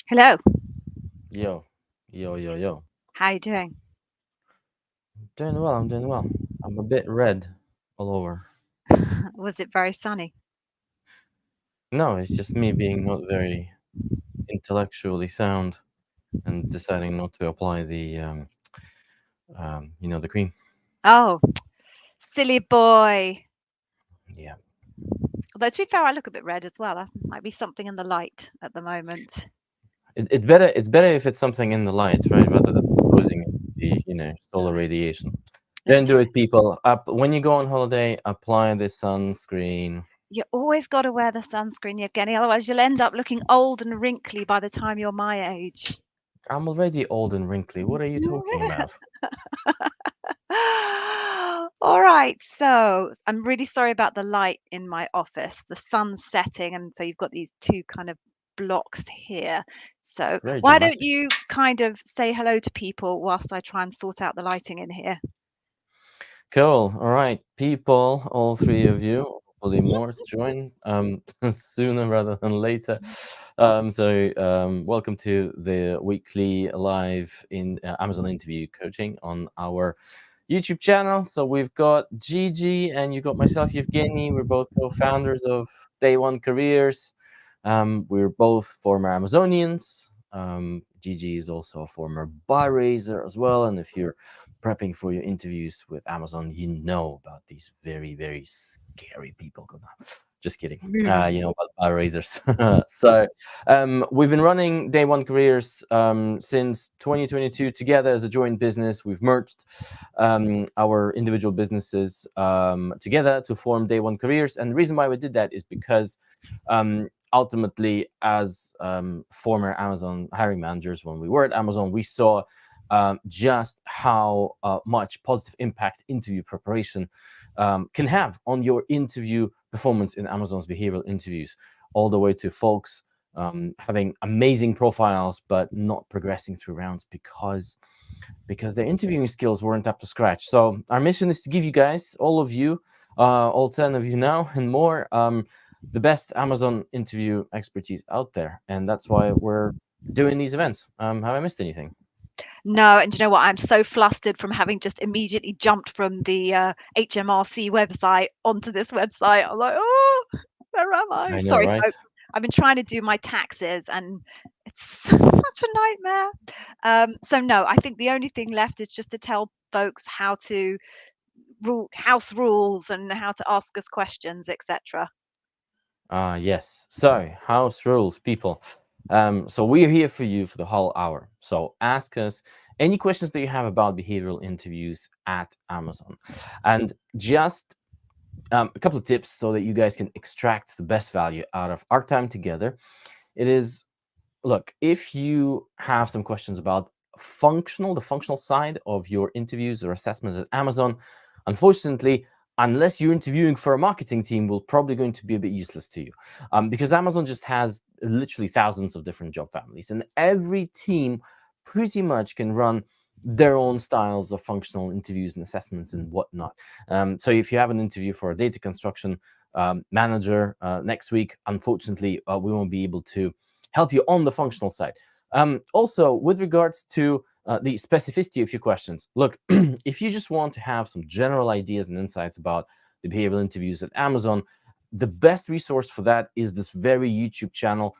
Hello. Yo, yo. How you doing? Doing well, I'm doing well. I'm a bit red all over. Was it very sunny? No, it's just me being not very intellectually sound and deciding not to apply the cream. Oh, silly boy. Yeah. Although to be fair, I look a bit red as well. That might be something in the light at the moment. It's better if it's something in the light, right? Rather than exposing it to solar radiation. Don't do Indeed. it, people. Up when you go on holiday, apply the sunscreen. You always got to wear the sunscreen, Evgeny, otherwise you'll end up looking old and wrinkly by the time you're my age. I'm already old and wrinkly. What are you talking about? All right, so I'm really sorry about the light in my office. The sun's setting, and so you've got these two kind of blocks here. So Very why don't dramatic. you kind of say hello to people whilst I try and sort out the lighting in here? Cool. All right, people, all three of you, hopefully more to join sooner rather than later. Welcome to the weekly live in Amazon interview coaching on our YouTube channel. So we've got Gigi and you got myself, Evgeny. We're both co-founders of Day One Careers. We're both former Amazonians. Gigi is also a former bar raiser as well. And if you're prepping for your interviews with Amazon, you know about these very, very scary people. Just kidding. You know about bar raisers. We've been running Day One Careers since 2022 together as a joint business. We've merged our individual businesses together to form Day One Careers. And the reason why we did that is because ultimately, as former Amazon hiring managers, when we were at Amazon, we saw just how much positive impact interview preparation can have on your interview performance in Amazon's behavioral interviews, all the way to folks having amazing profiles but not progressing through rounds because their interviewing skills weren't up to scratch. So our mission is to give you guys, all of you, all 10 of you now and more, the best Amazon interview expertise out there, and that's why we're doing these events. Have I missed anything? No, and you know what? I'm so flustered from having just immediately jumped from the HMRC website onto this website. I'm like, oh, where am I? I know, Sorry, right? folks. I've been trying to do my taxes and it's such a nightmare. So no, I think the only thing left is just to tell folks how to rule house rules and how to ask us questions, etc. Ah, yes. So, house rules, people. So we're here for you for the whole hour. So ask us any questions that you have about behavioral interviews at Amazon, and just a couple of tips so that you guys can extract the best value out of our time together. It is, look, if you have some questions about the functional side of your interviews or assessments at Amazon, unfortunately, unless you're interviewing for a marketing team, will probably going to be a bit useless to you, because Amazon just has literally thousands of different job families, and every team pretty much can run their own styles of functional interviews and assessments and whatnot. So if you have an interview for a data construction manager next week, unfortunately, we won't be able to help you on the functional side. Also, with regards to the specificity of your questions, look, if you just want to have some general ideas and insights about the behavioral interviews at Amazon, the best resource for that is this very YouTube channel.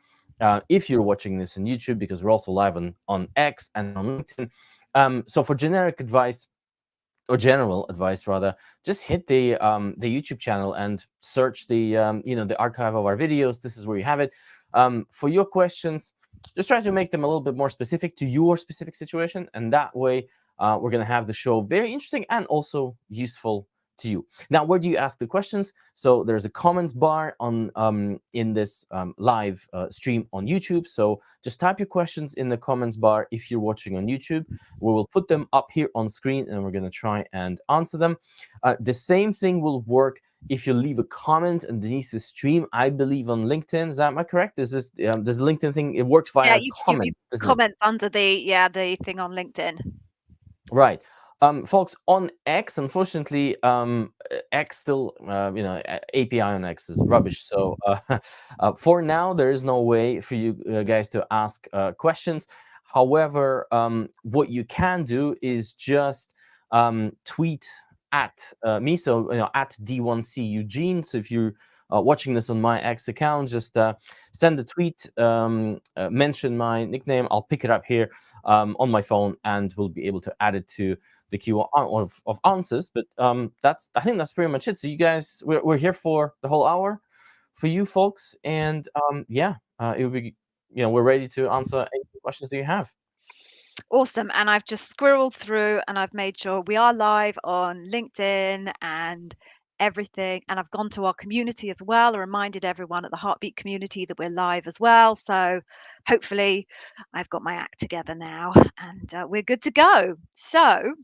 If you're watching this on YouTube, because we're also live on X and on LinkedIn. So for generic advice, or general advice rather, just hit the YouTube channel and search the archive of our videos. This is where you have it. For your questions, just try to make them a little bit more specific to your specific situation, and that way we're going to have the show very interesting and also useful to you. Now, where do you ask the questions? So there's a comments bar on in this live stream on YouTube. So just type your questions in the comments bar if you're watching on YouTube. We will put them up here on screen and we're going to try and answer them. The same thing will work if you leave a comment underneath the stream. I believe on LinkedIn. Is that am I correct? Is this LinkedIn thing? It works Yeah, via you comments, doesn't it? comment under the thing on LinkedIn. Right. Folks, on X, unfortunately, X still, API on X is rubbish. So for now, there is no way for you guys to ask questions. However, what you can do is just tweet at me. So, at D1C Eugene. So if you're watching this on my X account, just send a tweet, mention my nickname. I'll pick it up here on my phone, and we'll be able to add it to the queue of answers. But I think that's pretty much it. So you guys, we're here for the whole hour for you folks, and yeah, it will be, we're ready to answer any questions that you have. Awesome. And I've just squirreled through and I've made sure we are live on LinkedIn and everything. And I've gone to our community as well. I reminded everyone at the Heartbeat community that we're live as well. So hopefully I've got my act together now and we're good to go. So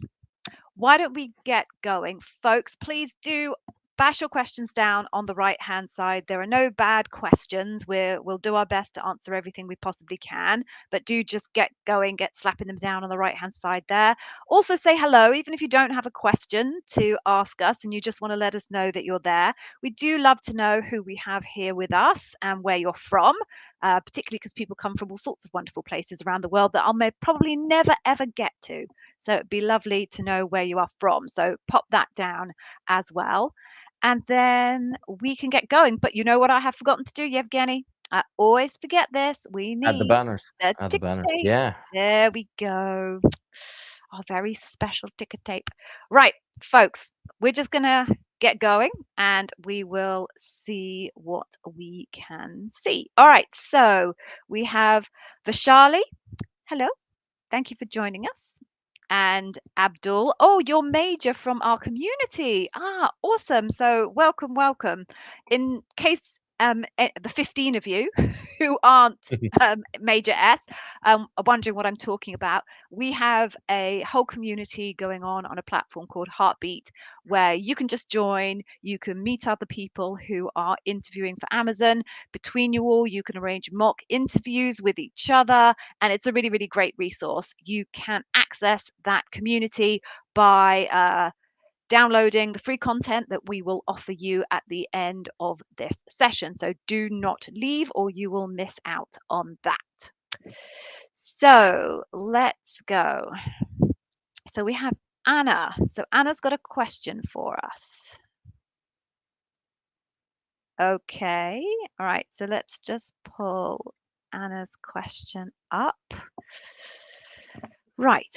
why don't we get going, folks? Please do bash your questions down on the right hand side. There are no bad questions. We'll do our best to answer everything we possibly can, but do just get going, get slapping them down on the right hand side there. Also say hello, even if you don't have a question to ask us and you just want to let us know that you're there. We do love to know who we have here with us and where you're from, particularly because people come from all sorts of wonderful places around the world that I'll probably never ever get to. So it'd be lovely to know where you are from. So pop that down as well. And then we can get going. But you know what I have forgotten to do, Yevgeny? I always forget this. We Add the need banners. the Add the ticker banner. tape. Yeah. There we go. Our very special ticker tape. Right, folks, we're just going to get going and we will see what we can see. All right, so we have Vishali. Hello. Thank you for joining us. And Abdul, oh, you're major from our community. Ah, awesome. So welcome, welcome. In case the 15 of you who aren't major S are wondering what I'm talking about, we have a whole community going on a platform called Heartbeat, where you can just join, you can meet other people who are interviewing for Amazon. Between you all, you can arrange mock interviews with each other, and it's a really, really great resource. You can access that community by downloading the free content that we will offer you at the end of this session. So do not leave or you will miss out on that. So let's go. So we have Anna. So Anna's got a question for us. Okay. All right. So let's just pull Anna's question up. Right.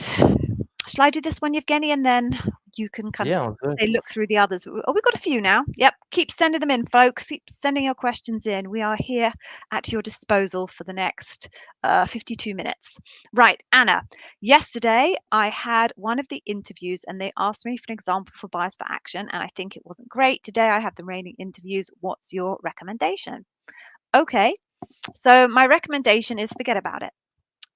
Shall I do this one, Yevgeny, and then you can kind of Yeah, let's do it. look through the others? Oh, we've got a few now. Yep. Keep sending them in, folks. Keep sending your questions in. We are here at your disposal for the next 52 minutes. Right, Anna. Yesterday, I had one of the interviews and they asked me for an example for bias for action, and I think it wasn't great. Today, I have the remaining interviews. What's your recommendation? Okay. So, my recommendation is forget about it.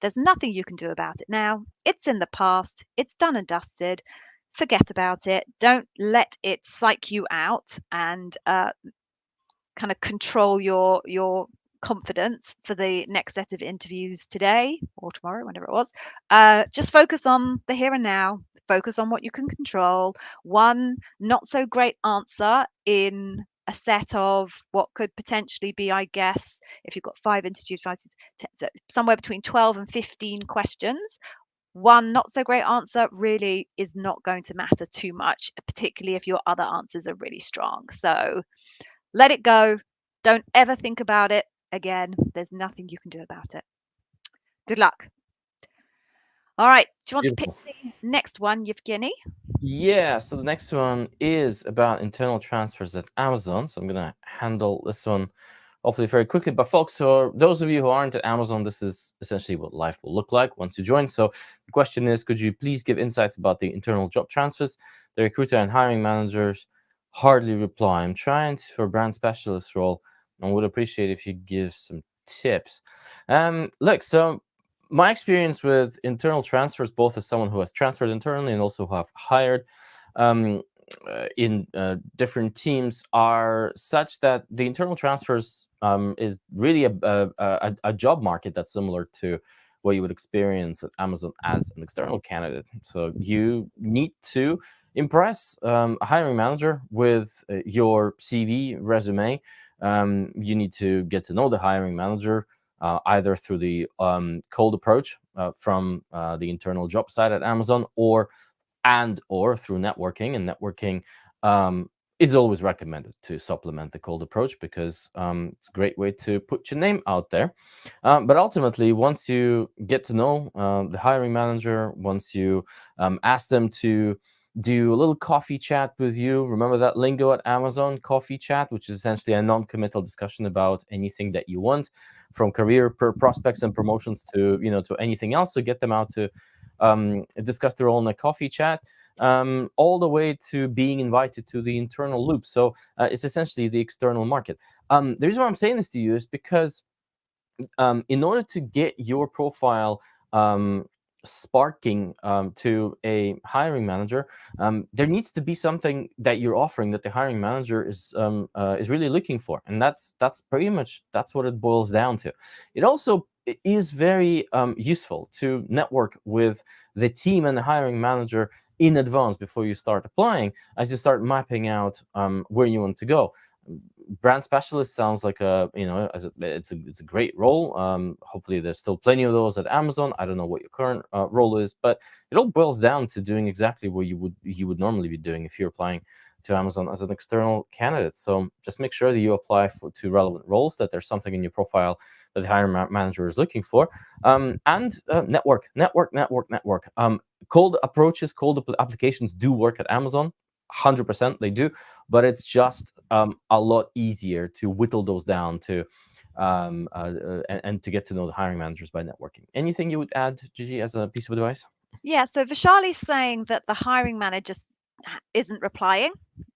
There's nothing you can do about it now. It's in the past. It's done and dusted. Forget about it. Don't let it psych you out and kind of control your confidence for the next set of interviews today or tomorrow, whenever it was. Just focus on the here and now. Focus on what you can control. One not so great answer in a set of what could potentially be, I guess, if you've got 5 interviews, somewhere between 12 and 15 questions. One not so great answer really is not going to matter too much, particularly if your other answers are really strong. So let it go. Don't ever think about it again. There's nothing you can do about it. Good luck. All right. Do you want to pick Beautiful. the next one, Yevgeny? Yeah, so the next one is about internal transfers at Amazon. So I'm going to handle this one hopefully very quickly. But folks, so those of you who aren't at Amazon, this is essentially what life will look like once you join. So the question is, could you please give insights about the internal job transfers? The recruiter and hiring managers hardly reply. I'm trying for a brand specialist role and would appreciate if you give some tips. Look, so my experience with internal transfers, both as someone who has transferred internally and also who have hired um, in different teams, are such that the internal transfers is really a job market that's similar to what you would experience at Amazon as an external candidate. So you need to impress a hiring manager with your CV resume. You need to get to know the hiring manager either through the cold approach from the internal job site at Amazon, or through networking. And networking is always recommended to supplement the cold approach, because it's a great way to put your name out there. But ultimately, once you get to know the hiring manager, once you ask them to do a little coffee chat with you. Remember that lingo at Amazon, coffee chat, which is essentially a non-committal discussion about anything that you want, from career prospects and promotions to to anything else. So get them out to discuss their own coffee chat, all the way to being invited to the internal loop. So it's essentially the external market. The reason why I'm saying this to you is because in order to get your profile sparking to a hiring manager, there needs to be something that you're offering that the hiring manager is really looking for, and that's pretty much that's what it boils down to. It also is very useful to network with the team and the hiring manager in advance before you start applying, as you start mapping out where you want to go. Brand specialist sounds like it's a great role. Hopefully there's still plenty of those at Amazon. I don't know what your current role is, but it all boils down to doing exactly what you would normally be doing if you're applying to Amazon as an external candidate. So just make sure that you apply to relevant roles, that there's something in your profile that the hiring manager is looking for, and network. Cold approaches, applications do work at Amazon. 100% they do, but it's just a lot easier to whittle those down to and to get to know the hiring managers by networking. Anything you would add, Gigi, as a piece of advice? Yeah, so Vishali's saying that the hiring manager isn't replying.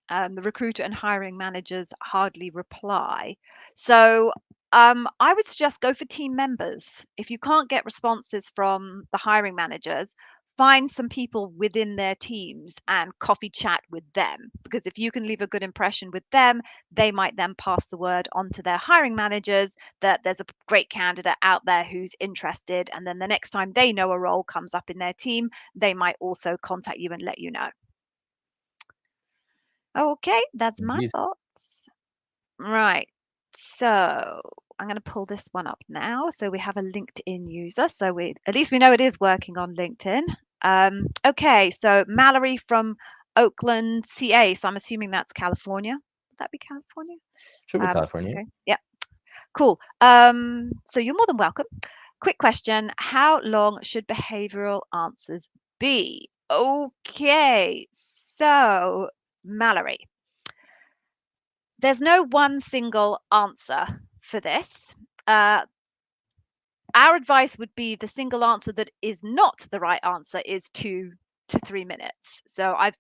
The recruiter and hiring managers hardly reply. So I would suggest go for team members. If you can't get responses from the hiring managers, find some people within their teams and coffee chat with them. Because if you can leave a good impression with them, they might then pass the word on to their hiring managers that there's a great candidate out there who's interested. And then the next time they know a role comes up in their team, they might also contact you and let you know. Okay, that's my Indeed. thoughts. Right. So I'm going to pull this one up now. So we have a LinkedIn user. So we at least we know it is working on LinkedIn. Okay, so Mallory from Oakland, CA. So I'm assuming that's California. Would that be California? Should be California. Okay. Yeah. Cool. So you're more than welcome. Quick question. How long should behavioral answers be? Okay. So Mallory, there's no one single answer for this. Uh, our advice would be the single answer that is not the right answer is 2 to 3 minutes. So I've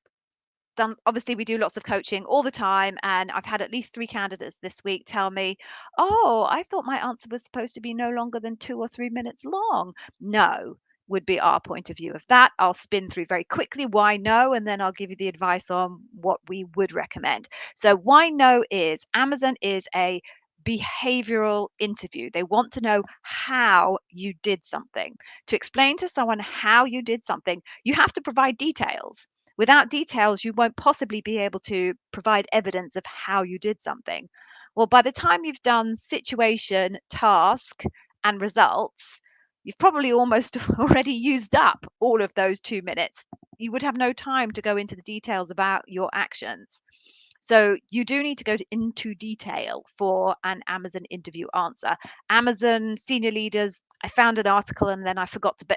done, obviously, we do lots of coaching all the time, and I've had at least 3 candidates this week tell me, oh, I thought my answer was supposed to be no longer than 2 or 3 minutes long. No, would be our point of view of that. I'll spin through very quickly why no, and then I'll give you the advice on what we would recommend. So why no is Amazon is a behavioral interview. They want to know how you did something. To explain to someone how you did something, you have to provide details. Without details, you won't possibly be able to provide evidence of how you did something. Well, by the time you've done situation, task, and results, you've probably almost already used up all of those 2 minutes. You would have no time to go into the details about your actions. So you do need to go into detail for an Amazon interview answer. Amazon senior leaders, I found an article and then I forgot to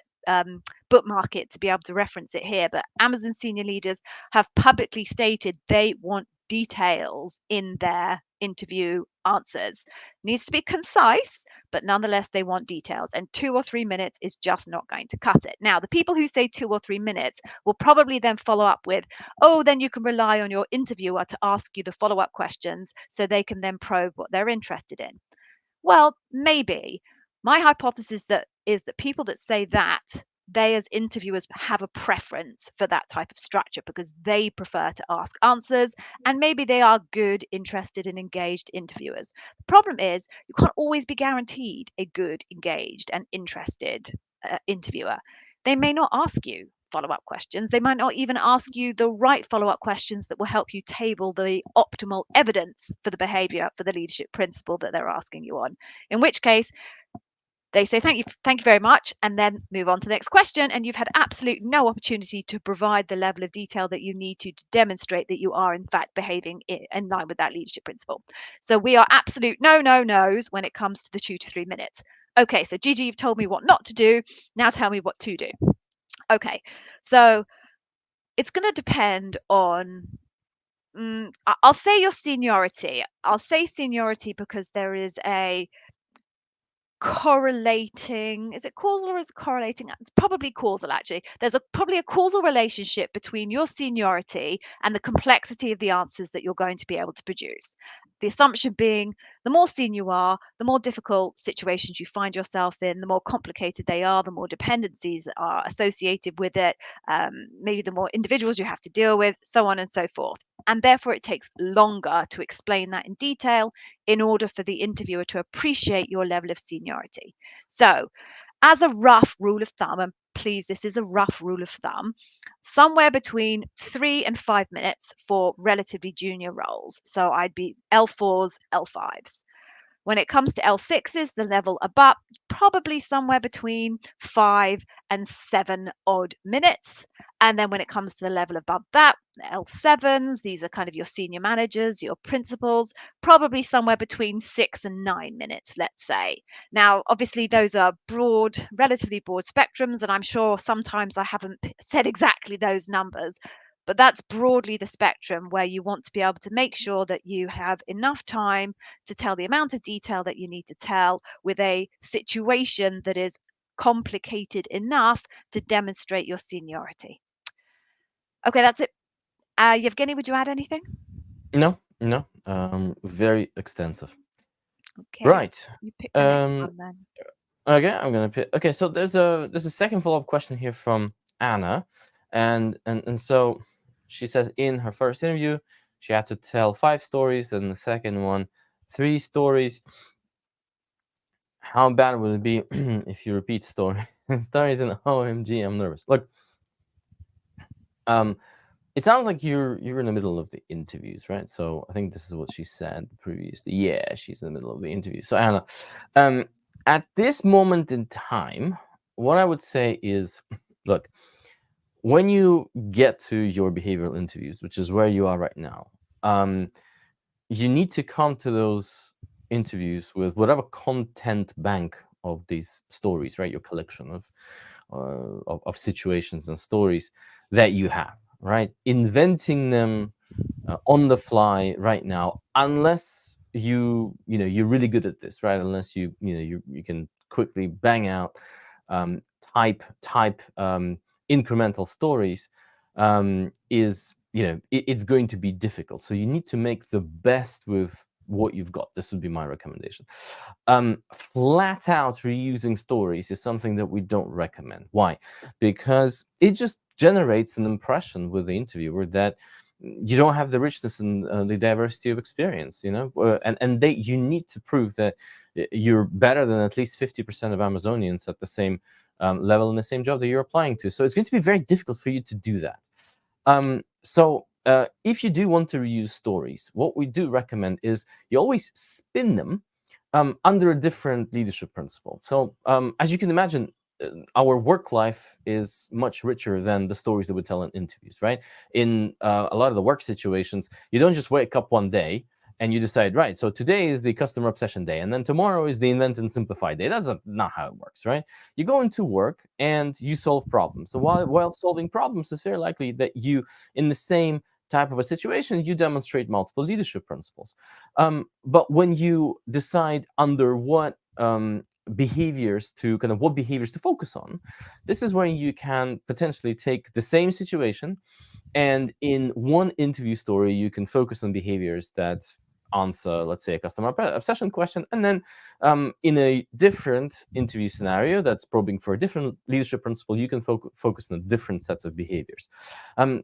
bookmark it to be able to reference it here. But Amazon senior leaders have publicly stated they want details in their interview answers. Needs to be concise, but nonetheless, they want details. And 2 or 3 minutes is just not going to cut it. Now, the people who say 2 or 3 minutes will probably then follow up with, oh, then you can rely on your interviewer to ask you the follow up questions so they can then probe what they're interested in. Well, maybe. My hypothesis that is that people that say that, they as interviewers have a preference for that type of structure because they prefer to ask answers, and maybe they are good, interested, and engaged interviewers. The problem is you can't always be guaranteed a good, engaged, and interested interviewer. They may not ask you follow-up questions. They might not even ask you the right follow-up questions that will help you table the optimal evidence for the behavior, for the leadership principle that they're asking you on. In which case, they say thank you very much, and then move on to the next question, and you've had absolutely no opportunity to provide the level of detail that you need to demonstrate that you are in fact behaving in line with that leadership principle. So we are absolute no-no-nos when it comes to the 2 to 3 minutes. Okay, so Gigi, you've told me what not to do. Now tell me what to do. Okay, so it's going to depend on I'll say your seniority. I'll say seniority because there is a correlating, is it causal or is it correlating? It's probably causal, actually. There's probably a causal relationship between your seniority and the complexity of the answers that you're going to be able to produce. The assumption being the more senior you are, the more difficult situations you find yourself in, the more complicated they are, the more dependencies are associated with it, maybe the more individuals you have to deal with, so on and so forth. And therefore, it takes longer to explain that in detail in order for the interviewer to appreciate your level of seniority. So, as a rough rule of thumb, and please, this is a rough rule of thumb, somewhere between 3 and 5 minutes for relatively junior roles. So, I'd be L4s, L5s. When it comes to L6s, the level above, probably somewhere between 5 and 7 odd minutes. And then when it comes to the level above that, L7s, these are kind of your senior managers, your principals, probably somewhere between 6 and 9 minutes, let's say. Now, obviously, those are broad, relatively broad spectrums, and I'm sure sometimes I haven't said exactly those numbers, but that's broadly the spectrum where you want to be able to make sure that you have enough time to tell the amount of detail that you need to tell with a situation that is complicated enough to demonstrate your seniority. Okay, that's it. Yevgeny, would you add anything? No, no. Very extensive. Okay, Right. you pick the next Um, one then. okay, I'm gonna pick. Okay, so there's a second follow up question here from Anna, and so she says in her first interview she had to tell 5 stories, and the second one 3 stories. How bad would it be if you repeat stories in OMG? I'm nervous. Look, um, it sounds like you're in the middle of the interviews, right? So I think this is what she said previously. Yeah, she's in the middle of the interview. So Anna, um, at this moment in time, what I would say is, look, when you get to your behavioral interviews, which is where you are right now, you need to come to those interviews with whatever content bank of these stories, right? Your collection of situations and stories that you have, right? Inventing them on the fly right now, unless you're really good at this, right? Unless you can quickly bang out type incremental stories, is it's going to be difficult. So you need to make the best with what you've got. This would be my recommendation. Flat out reusing stories is something that we don't recommend. Why? Because it just generates an impression with the interviewer that you don't have the richness and the diversity of experience, and you need to prove that you're better than at least 50% of Amazonians at the same level in the same job that you're applying to. So it's going to be very difficult for you to do that. So if you do want to reuse stories, what we do recommend is you always spin them under a different leadership principle. So as you can imagine, our work life is much richer than the stories that we tell in interviews, right? In a lot of the work situations, you don't just wake up one day and you decide, right, so today is the customer obsession day, and then tomorrow is the invent and simplify day. That's not how it works, right? You go into work and you solve problems. So while solving problems, it's very likely that you, in the same type of a situation, you demonstrate multiple leadership principles. But when you decide under what behaviors to focus on, this is when you can potentially take the same situation, and in one interview story you can focus on behaviors that answer, let's say, a customer obsession question, and then in a different interview scenario that's probing for a different leadership principle, you can focus on a different set of behaviors.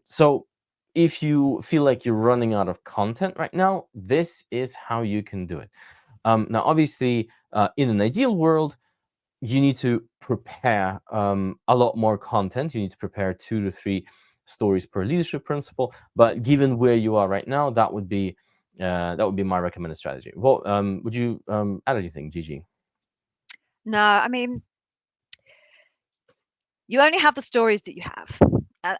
So if you feel like you're running out of content right now, this is how you can do it. Now, obviously, in an ideal world, you need to prepare a lot more content. You need to prepare 2 to 3 stories per leadership principle. But given where you are right now, that would be my recommended strategy. Well, would you add anything, Gigi? No, I mean, you only have the stories that you have,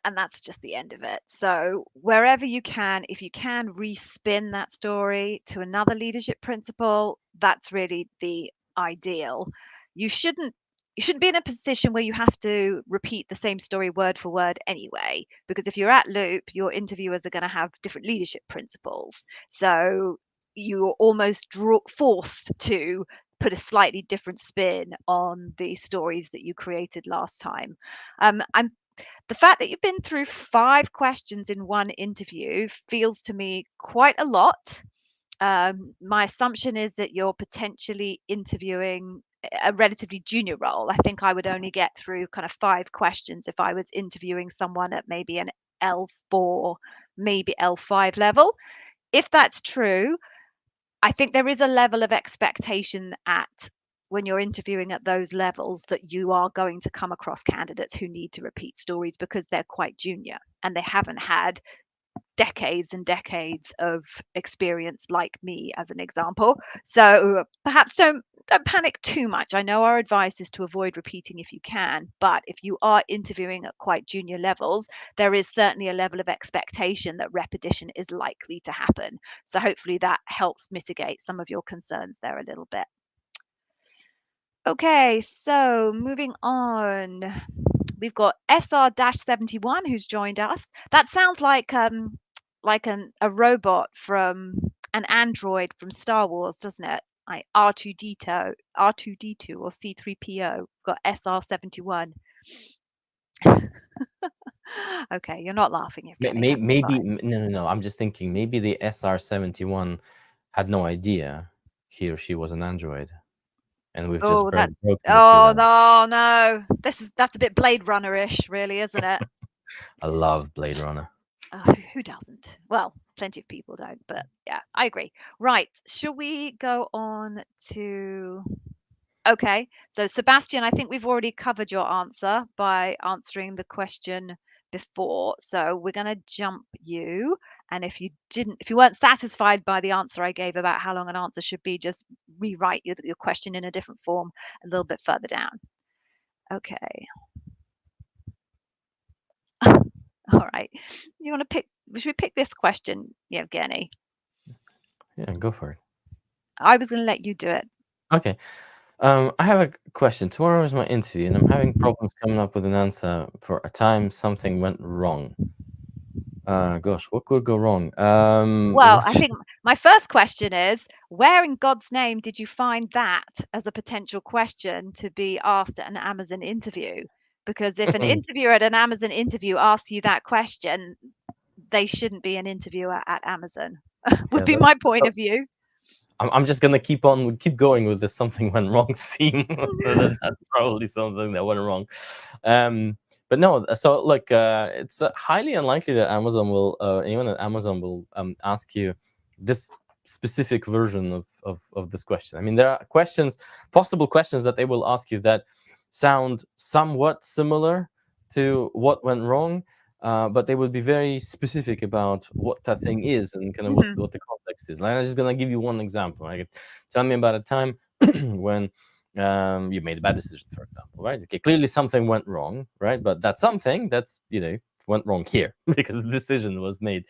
and that's just the end of it. So wherever you can, if you can respin that story to another leadership principle, that's really the ideal. You shouldn't you shouldn't be in a position where you have to repeat the same story word for word anyway, because if you're at Loop, your interviewers are going to have different leadership principles. So you're almost forced to put a slightly different spin on the stories that you created last time. I'm The fact that you've been through 5 questions in one interview feels to me quite a lot. My assumption is that you're potentially interviewing a relatively junior role. I think I would only get through kind of 5 questions if I was interviewing someone at maybe an L4, maybe L5 level. If that's true, I think there is a level of expectation at when you're interviewing at those levels that you are going to come across candidates who need to repeat stories because they're quite junior and they haven't had decades and decades of experience like me as an example. So perhaps don't panic too much. I know our advice is to avoid repeating if you can, but if you are interviewing at quite junior levels, there is certainly a level of expectation that repetition is likely to happen. So hopefully that helps mitigate some of your concerns there a little bit. Okay, so moving on. We've got SR-71 who's joined us. That sounds like a robot from an android from Star Wars, doesn't it? Like R2D2, R2D2 or C3PO. We've got SR-71. Okay, you're not laughing, Evgeny. That's Maybe fine. no, no, no. I'm just thinking maybe the SR-71 had no idea he or she was an android, and we've just Oh, that. broken it to Oh them. no, no. That's a bit Blade Runner-ish, really, isn't it? I love Blade Runner. Who doesn't? Well, plenty of people don't, but yeah, I agree. Right, shall we go on to okay, so Sebastian, I think we've already covered your answer by answering the question before. So we're going to jump you. And if you weren't satisfied by the answer I gave about how long an answer should be, just rewrite your question in a different form a little bit further down. Okay. All right. You want to pick, should we pick this question, Yevgeny? Yeah, go for it. I was going to let you do it. Okay. I have a question. Tomorrow is my interview, and I'm having problems coming up with an answer for a time something went wrong. Gosh, what could go wrong? Well, I Which think my first question is, where in God's name did you find that as a potential question to be asked at an Amazon interview? Because if an interviewer at an Amazon interview asks you that question, they shouldn't be an interviewer at Amazon, would yeah, be my point of view. I'm just gonna keep going with this something went wrong theme. That's probably something that went wrong. But no, so look, it's highly unlikely that Amazon will anyone at Amazon will ask you this specific version of this question. I mean, there are possible questions that they will ask you that sound somewhat similar to what went wrong, but they would be very specific about what that thing is and kind of Mhm. what the context is. Like, I'm just gonna give you one example. Like, tell me about a time when you made a bad decision, for example, right? Okay, clearly something went wrong, right? But that something that's went wrong here because the decision was made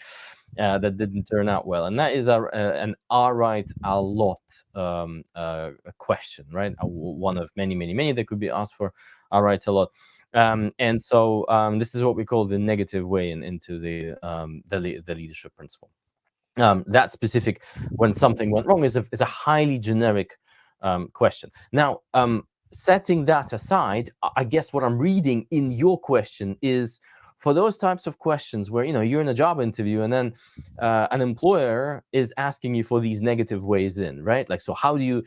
that didn't turn out well, and that is an "all right a lot" a question, right? One of many, many, many that could be asked for "all right a lot." And so this is what we call the negative way into the leadership principle. That specific when something went wrong is a highly generic question. Now, setting that aside, I guess what I'm reading in your question is for those types of questions where you're in a job interview and then an employer is asking you for these negative ways in, right? Like, so how do you?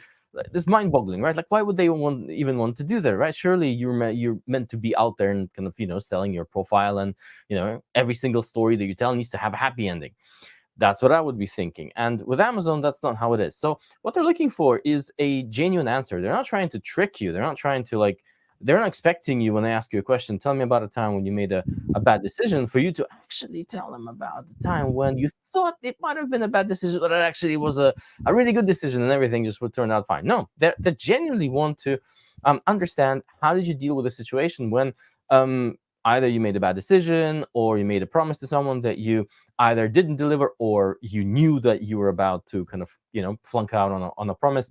This mind-boggling, right? Like, why would they even want to do that, right? Surely you're meant to be out there and kind of selling your profile, and every single story that you tell needs to have a happy ending. That's what I would be thinking. And with Amazon, that's not how it is. So what they're looking for is a genuine answer. They're not trying to trick you. They're not trying to like, they're not expecting you when they ask you a question, tell me about a time when you made a bad decision, for you to actually tell them about the time when you thought it might have been a bad decision, but it actually was a really good decision and everything just would turn out fine. No, they genuinely want to understand, how did you deal with a situation when either you made a bad decision, or you made a promise to someone that you either didn't deliver, or you knew that you were about to kind of, flunk out on a promise.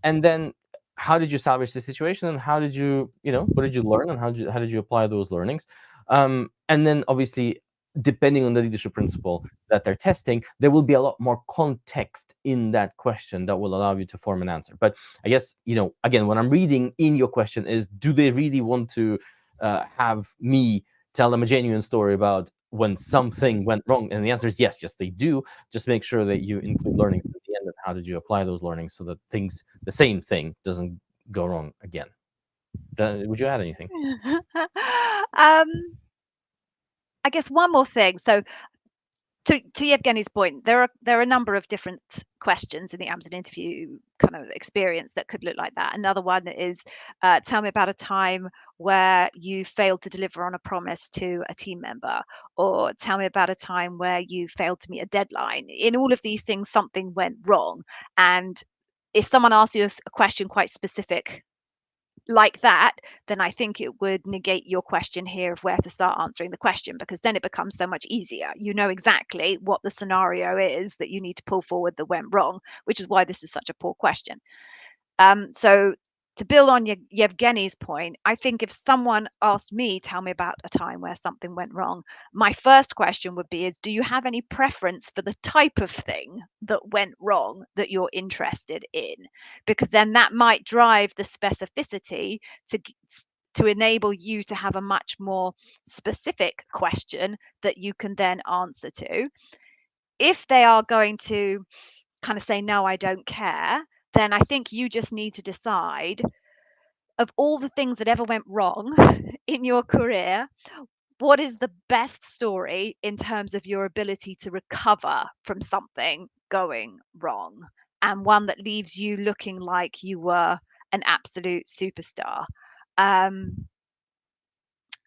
And then how did you salvage the situation, and how did you, what did you learn, and how did you apply those learnings? And then obviously, depending on the leadership principle that they're testing, there will be a lot more context in that question that will allow you to form an answer. But I guess, again, what I'm reading in your question is, do they really want to have me tell them a genuine story about when something went wrong? And the answer is yes, they do. Just make sure that you include learnings at the end, and how did you apply those learnings so that the same thing doesn't go wrong again. Would you add anything? um, I guess one more thing. So to Yevgeny's point, there are a number of different questions in the Amazon interview kind of experience that could look like that. Another one is, tell me about a time where you failed to deliver on a promise to a team member, or tell me about a time where you failed to meet a deadline. In all of these things, something went wrong. And if someone asks you a question quite specific like that, then I think it would negate your question here of where to start answering the question, because then it becomes so much easier. You know exactly what the scenario is that you need to pull forward that went wrong, which is why this is such a poor question. So to build on Yevgeny's point, I think if someone asked me, tell me about a time where something went wrong, my first question would be, do you have any preference for the type of thing that went wrong that you're interested in? Because then that might drive the specificity to enable you to have a much more specific question that you can then answer to. If they are going to kind of say, no, I don't care, then I think you just need to decide, of all the things that ever went wrong in your career, what is the best story in terms of your ability to recover from something going wrong, and one that leaves you looking like you were an absolute superstar. Um,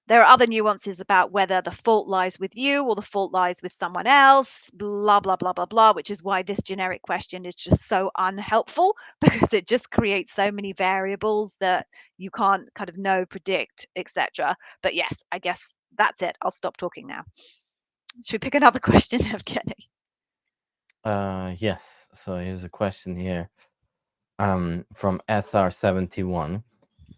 there are other nuances about whether the fault lies with you or the fault lies with someone else, blah, blah, blah, blah, blah, which is why this generic question is just so unhelpful, because it just creates so many variables that you can't kind of know, predict, etc. But yes, I guess that's it. I'll stop talking now. Should we pick another question, Evgeny? Yes. So here's a question here from SR71.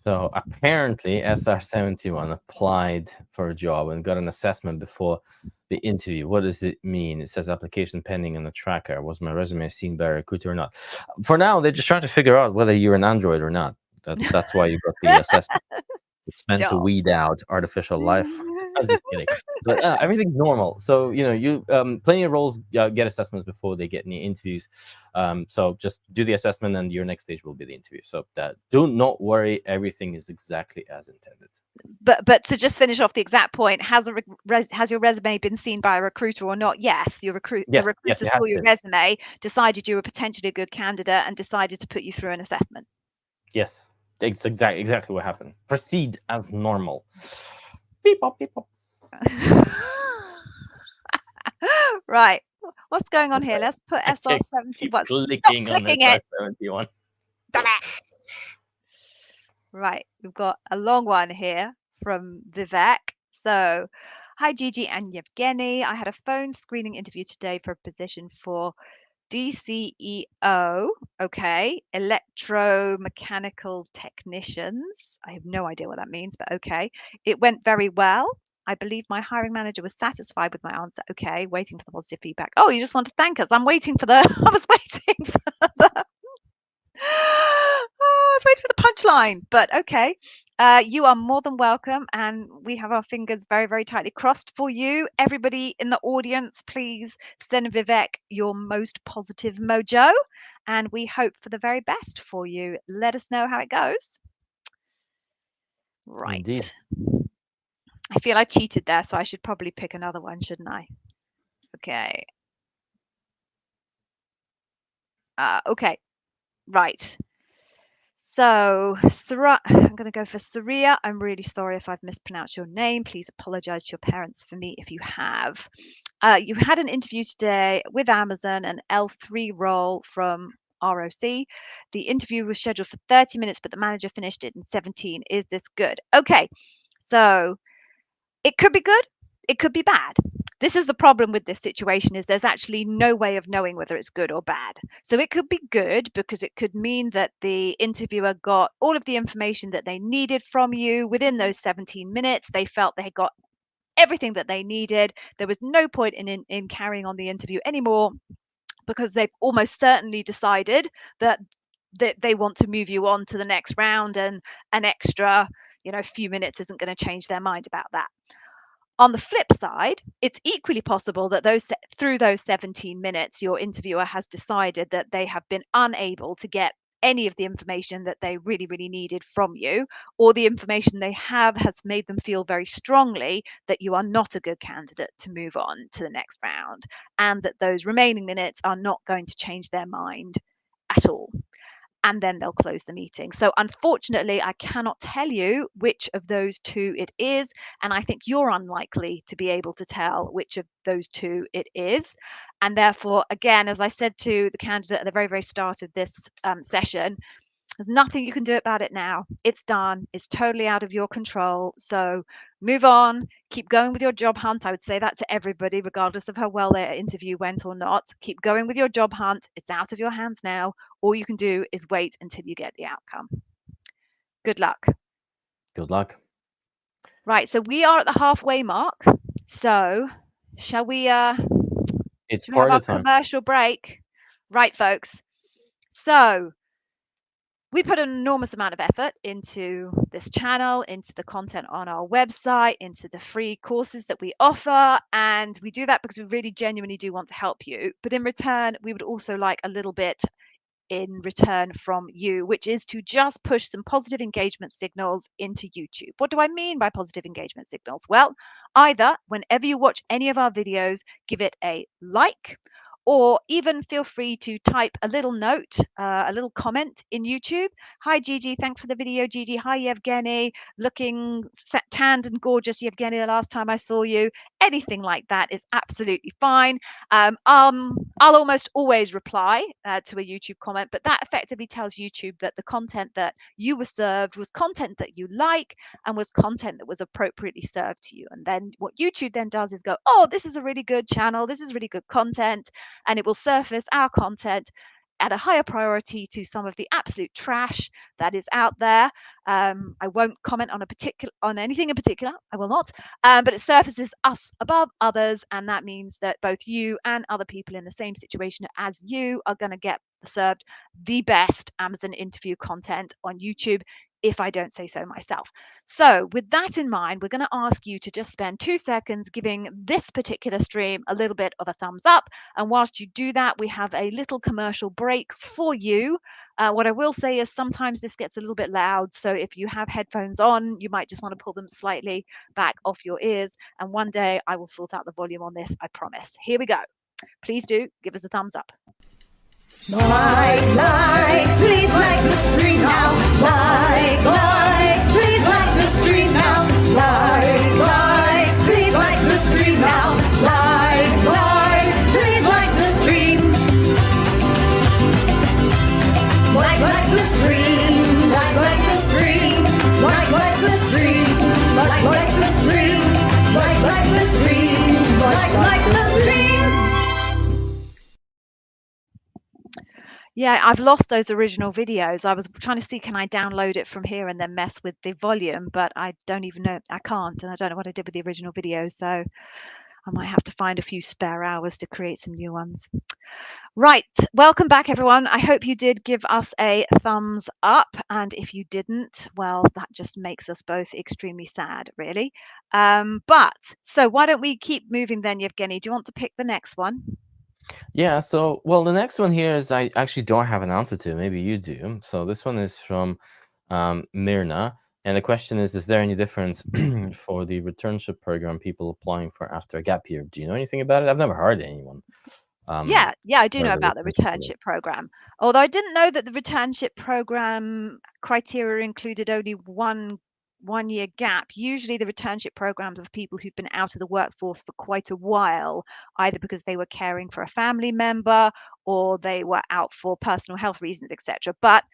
So apparently SR71 applied for a job and got an assessment before the interview. What does it mean? It says application pending on the tracker. Was my resume seen by a recruiter or not? For now, they're just trying to figure out whether you're an Android or not. That's why you got the assessment. It's meant to Stop. weed out artificial life. I was just kidding. But everything's normal. So you plenty of roles get assessments before they get any interviews. So just do the assessment, and your next stage will be the interview. So do not worry. Everything is exactly as intended. But to just finish off the exact point, has your resume been seen by a recruiter or not? Yes, the Yes, recruiter it has saw your been. resume, decided you were potentially a good candidate, and decided to put you through an assessment. Yes, it's exactly what happened. Proceed as normal. Beep bop, beep bop. Right. What's going on here? Okay. Let's put I can't keep SR71. Stop clicking on clicking it. SR71. Damn it. Right. We've got a long one here from Vivek. So, hi Gigi and Yevgeny. I had a phone screening interview today for a position for DCEO, okay, electromechanical technicians. I have no idea what that means, but okay. It went very well. I believe my hiring manager was satisfied with my answer. Okay, waiting for the positive feedback. Oh, you just want to thank us. I'm waiting for the, I was waiting for the, oh, I was waiting for the punchline, but okay. You are more than welcome, and we have our fingers very, very tightly crossed for you. Everybody in the audience, please send Vivek your most positive mojo, and we hope for the very best for you. Let us know how it goes. Indeed. Right. I feel I cheated there, so I should probably pick another one, shouldn't I? Okay. Okay, right. So, I'm going to go for Saria. I'm really sorry if I've mispronounced your name. Please apologize to your parents for me if you have. You had an interview today with Amazon, an L3 role from ROC. The interview was scheduled for 30 minutes, but the manager finished it in 17. Is this good? Okay, so it could be good, it could be bad. This is the problem with this situation, is there's actually no way of knowing whether it's good or bad. So it could be good because it could mean that the interviewer got all of the information that they needed from you within those 17 minutes. They felt they got everything that they needed. There was no point in carrying on the interview anymore because they've almost certainly decided that they want to move you on to the next round, and an extra few minutes isn't going to change their mind about that. On the flip side, it's equally possible that through those 17 minutes, your interviewer has decided that they have been unable to get any of the information that they really, really needed from you, or the information they have has made them feel very strongly that you are not a good candidate to move on to the next round, and that those remaining minutes are not going to change their mind at all, and then they'll close the meeting. So unfortunately, I cannot tell you which of those two it is, and I think you're unlikely to be able to tell which of those two it is. And therefore, again, as I said to the candidate at the very, very start of this session, there's nothing you can do about it now. It's done. It's totally out of your control. So move on. Keep going with your job hunt. I would say that to everybody, regardless of how well their interview went or not. Keep going with your job hunt. It's out of your hands now. All you can do is wait until you get the outcome. Good luck. Good luck. Right. So we are at the halfway mark. So shall we have It's our party time. commercial break? Right, folks. So we put an enormous amount of effort into this channel, into the content on our website, into the free courses that we offer. And we do that because we really genuinely do want to help you. But in return, we would also like a little bit in return from you, which is to just push some positive engagement signals into YouTube. What do I mean by positive engagement signals? Well, either whenever you watch any of our videos, give it a like, or even feel free to type a little note, a little comment in YouTube. Hi, Gigi. Thanks for the video, Gigi. Hi, Yevgeny. Looking tanned and gorgeous, Yevgeny, the last time I saw you. Anything like that is absolutely fine. I'll almost always reply to a YouTube comment, but that effectively tells YouTube that the content that you were served was content that you like and was content that was appropriately served to you. And then what YouTube then does is go, oh, this is a really good channel. This is really good content. And it will surface our content at a higher priority to some of the absolute trash that is out there. I won't comment on anything in particular. I will not. But it surfaces us above others, and that means that both you and other people in the same situation as you are going to get served the best Amazon interview content on YouTube, if I don't say so myself. So with that in mind, we're going to ask you to just spend 2 seconds giving this particular stream a little bit of a thumbs up. And whilst you do that, we have a little commercial break for you. What I will say is sometimes this gets a little bit loud. So if you have headphones on, you might just want to pull them slightly back off your ears. And one day I will sort out the volume on this, I promise. Here we go. Please do give us a thumbs up. Please like the stream now. Please like the stream now. Please like the stream now. Please like the stream. Like the stream. Like the stream. Like the stream. Like the stream. Like the stream. Like the stream. Yeah, I've lost those original videos. I was trying to see, can I download it from here and then mess with the volume, but I don't even know, I can't, and I don't know what I did with the original videos, so I might have to find a few spare hours to create some new ones. Right, welcome back everyone. I hope you did give us a thumbs up, and if you didn't, well, that just makes us both extremely sad, really. But so why don't we keep moving then, Yevgeny? Do you want to pick the next one? Yeah, so, well, the next one here is I actually don't have an answer to. Maybe you do. So this one is from Mirna. And the question is there any difference for the returnship program people applying for after a gap year? Do you know anything about it? I've never heard anyone Yeah, I do for know the about the returnship rule. returnship program. Although I didn't know that the returnship program criteria included only one year gap. Usually the returnship programs of people who've been out of the workforce for quite a while, either because they were caring for a family member or they were out for personal health reasons, etc. But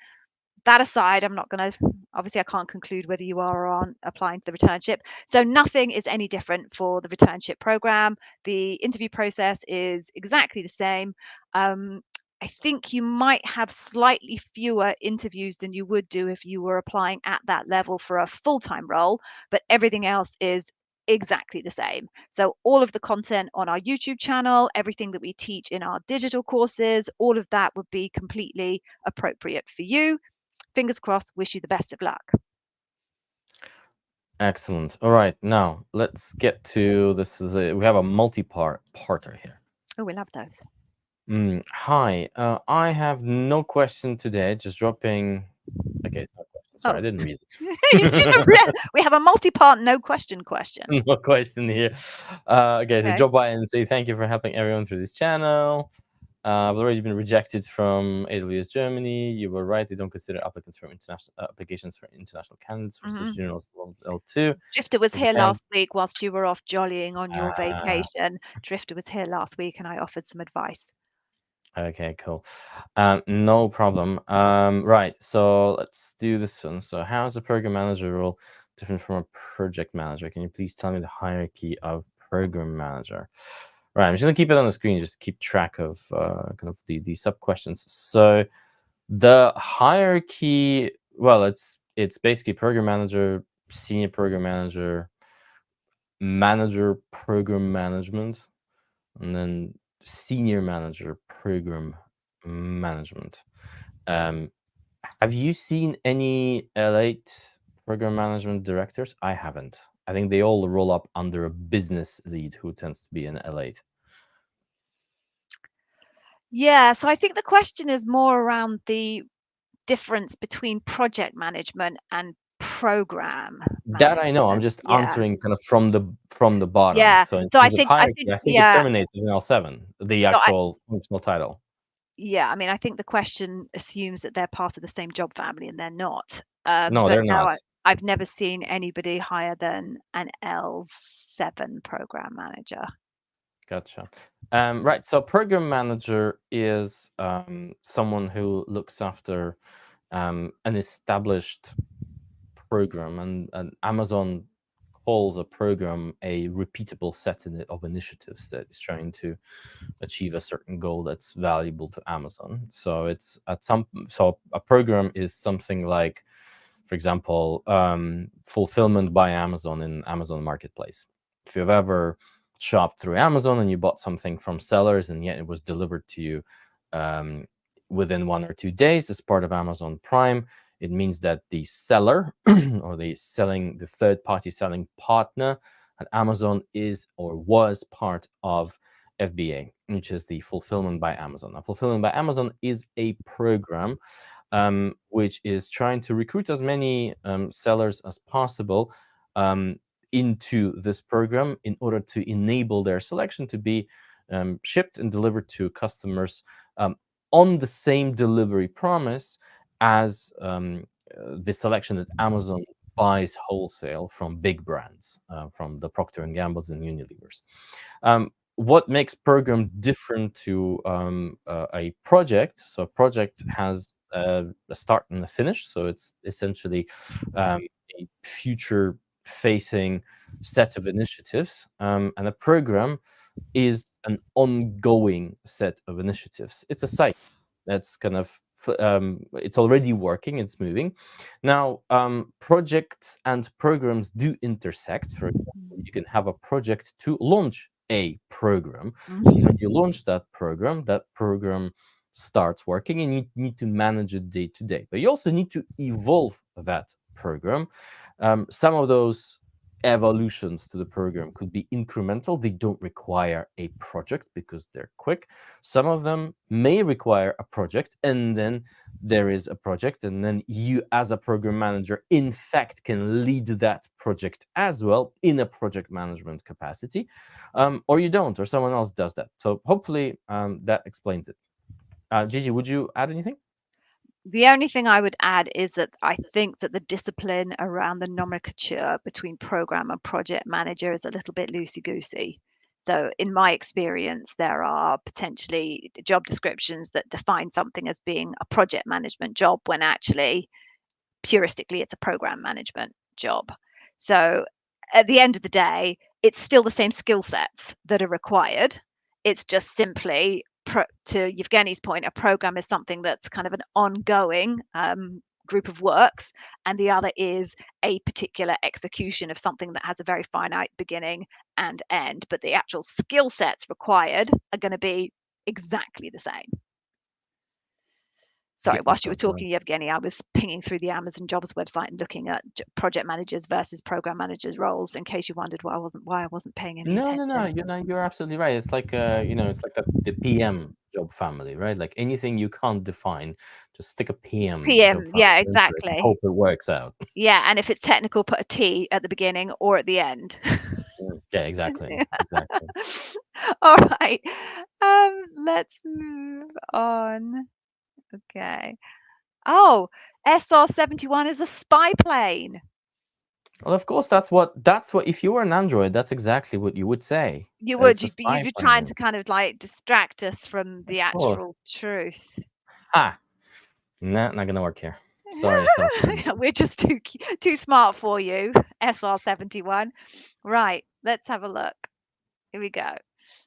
that aside, I'm not going to, obviously, I can't conclude whether you are or aren't applying to the returnship. So nothing is any different for the returnship program. The interview process is exactly the same. Um, I think you might have slightly fewer interviews than you would do if you were applying at that level for a full-time role, but everything else is exactly the same. So all of the content on our YouTube channel, everything that we teach in our digital courses, all of that would be completely appropriate for you. Fingers crossed, wish you the best of luck. Excellent. All right, now let's get to this. We have a multi-parter here. Oh, we love those. Hi, I have no question today. Just dropping. Okay, it's not a question. Sorry, I Oh, didn't read you should have it. read. We have a multi-part no question question. No question here. Okay, so Okay. drop by and say thank you for helping everyone through this channel. I've already been rejected from AWS Germany. You were right; they don't consider applicants from international applications for international candidates for hmm Swiss Generals L2. Drifter was There's a here ban. last week whilst you were off jollying on your Ah, vacation. Drifter was here last week and I offered some advice. okay, cool. No problem. Right, so let's do this one. So, how is a program manager role different from a project manager? Can you please tell me the hierarchy of program manager? Right, I'm just gonna keep it on the screen just to keep track of kind of the sub questions. So, the hierarchy, well, it's basically program manager, senior program manager, manager, program management, and then senior manager program management. Um, have you seen any L8 program management directors? I haven't. I think they all roll up under a business lead who tends to be an L8. Yeah, so I think the question is more around the difference between project management and program That I know. I'm management. just Yeah, answering kind of from the bottom. yeah. So in So terms of hierarchy, I think it yeah. terminates in L7, the So actual functional title. yeah, I mean, I think the question assumes that they're part of the same job family and they're not. No, But they're no, not. I've never seen anybody higher than an L7 program manager. Gotcha. Right. So program manager is someone who looks after an established program, and Amazon calls a program a repeatable set of initiatives that is trying to achieve a certain goal that's valuable to Amazon. So so a program is something like, for example, fulfillment by Amazon in Amazon Marketplace. If you've ever shopped through Amazon and you bought something from sellers and yet it was delivered to you um, within 1 or 2 days as part of Amazon Prime, it means that the seller or the third party selling partner at Amazon is or was part of FBA, which is the Fulfillment by Amazon. Now, Fulfillment by Amazon is a program which is trying to recruit as many sellers as possible into this program in order to enable their selection to be shipped and delivered to customers um, on the same delivery promise as the selection that Amazon buys wholesale from big brands, from the Procter and Gambles and Unilevers. What makes program different to a project? So a project has a start and a finish. So it's essentially a future-facing set of initiatives, and a program is an ongoing set of initiatives. It's a cycle that's kind of it's already working, it's moving. Now, projects and programs do intersect. For example, you can have a project to launch a program. And when Mhm. you launch that program starts working, and you need to manage it day to day. But you also need to evolve that program. Some of those evolutions to the program could be incremental. They don't require a project because they're quick. Some of them may require a project, and then there is a project, and then you, as a program manager, in fact, can lead that project as well in a project management capacity, or you don't, or someone else does that. So hopefully that explains it. Gigi, would you add anything? The only thing I would add is that I think that the discipline around the nomenclature between program and project manager is a little bit loosey-goosey. So in my experience, there are potentially job descriptions that define something as being a project management job when actually, puristically, it's a program management job. So at the end of the day, it's still the same skill sets that are required. It's just simply, to Yevgeny's point, a program is something that's kind of an ongoing group of works, and the other is a particular execution of something that has a very finite beginning and end. But the actual skill sets required are going to be exactly the same. Sorry, Get the whilst you were stuff done. talking, Yevgeny, I was pinging through the Amazon Jobs website and looking at project managers versus program managers roles, in case you wondered why I wasn't paying any No, no, no. attention. You're absolutely right. It's like it's like the PM job family, right? Like anything you can't define, just stick a PM job PM, family yeah, into it and exactly. hope it works out. Yeah, and if it's technical, put a T at the beginning or at the end. Yeah, exactly, exactly. All right. Let's move on. Okay. Oh, SR-71 is a spy plane. Well, of course, that's what. If you were an android, that's exactly what you would say. You would, It's a you'd spy be trying plane, to kind of like distract us from of the course. actual truth. Ha! Nah, not gonna work here. Sorry, SL71. We're just too smart for you, SR-71. Right, let's have a look. Here we go.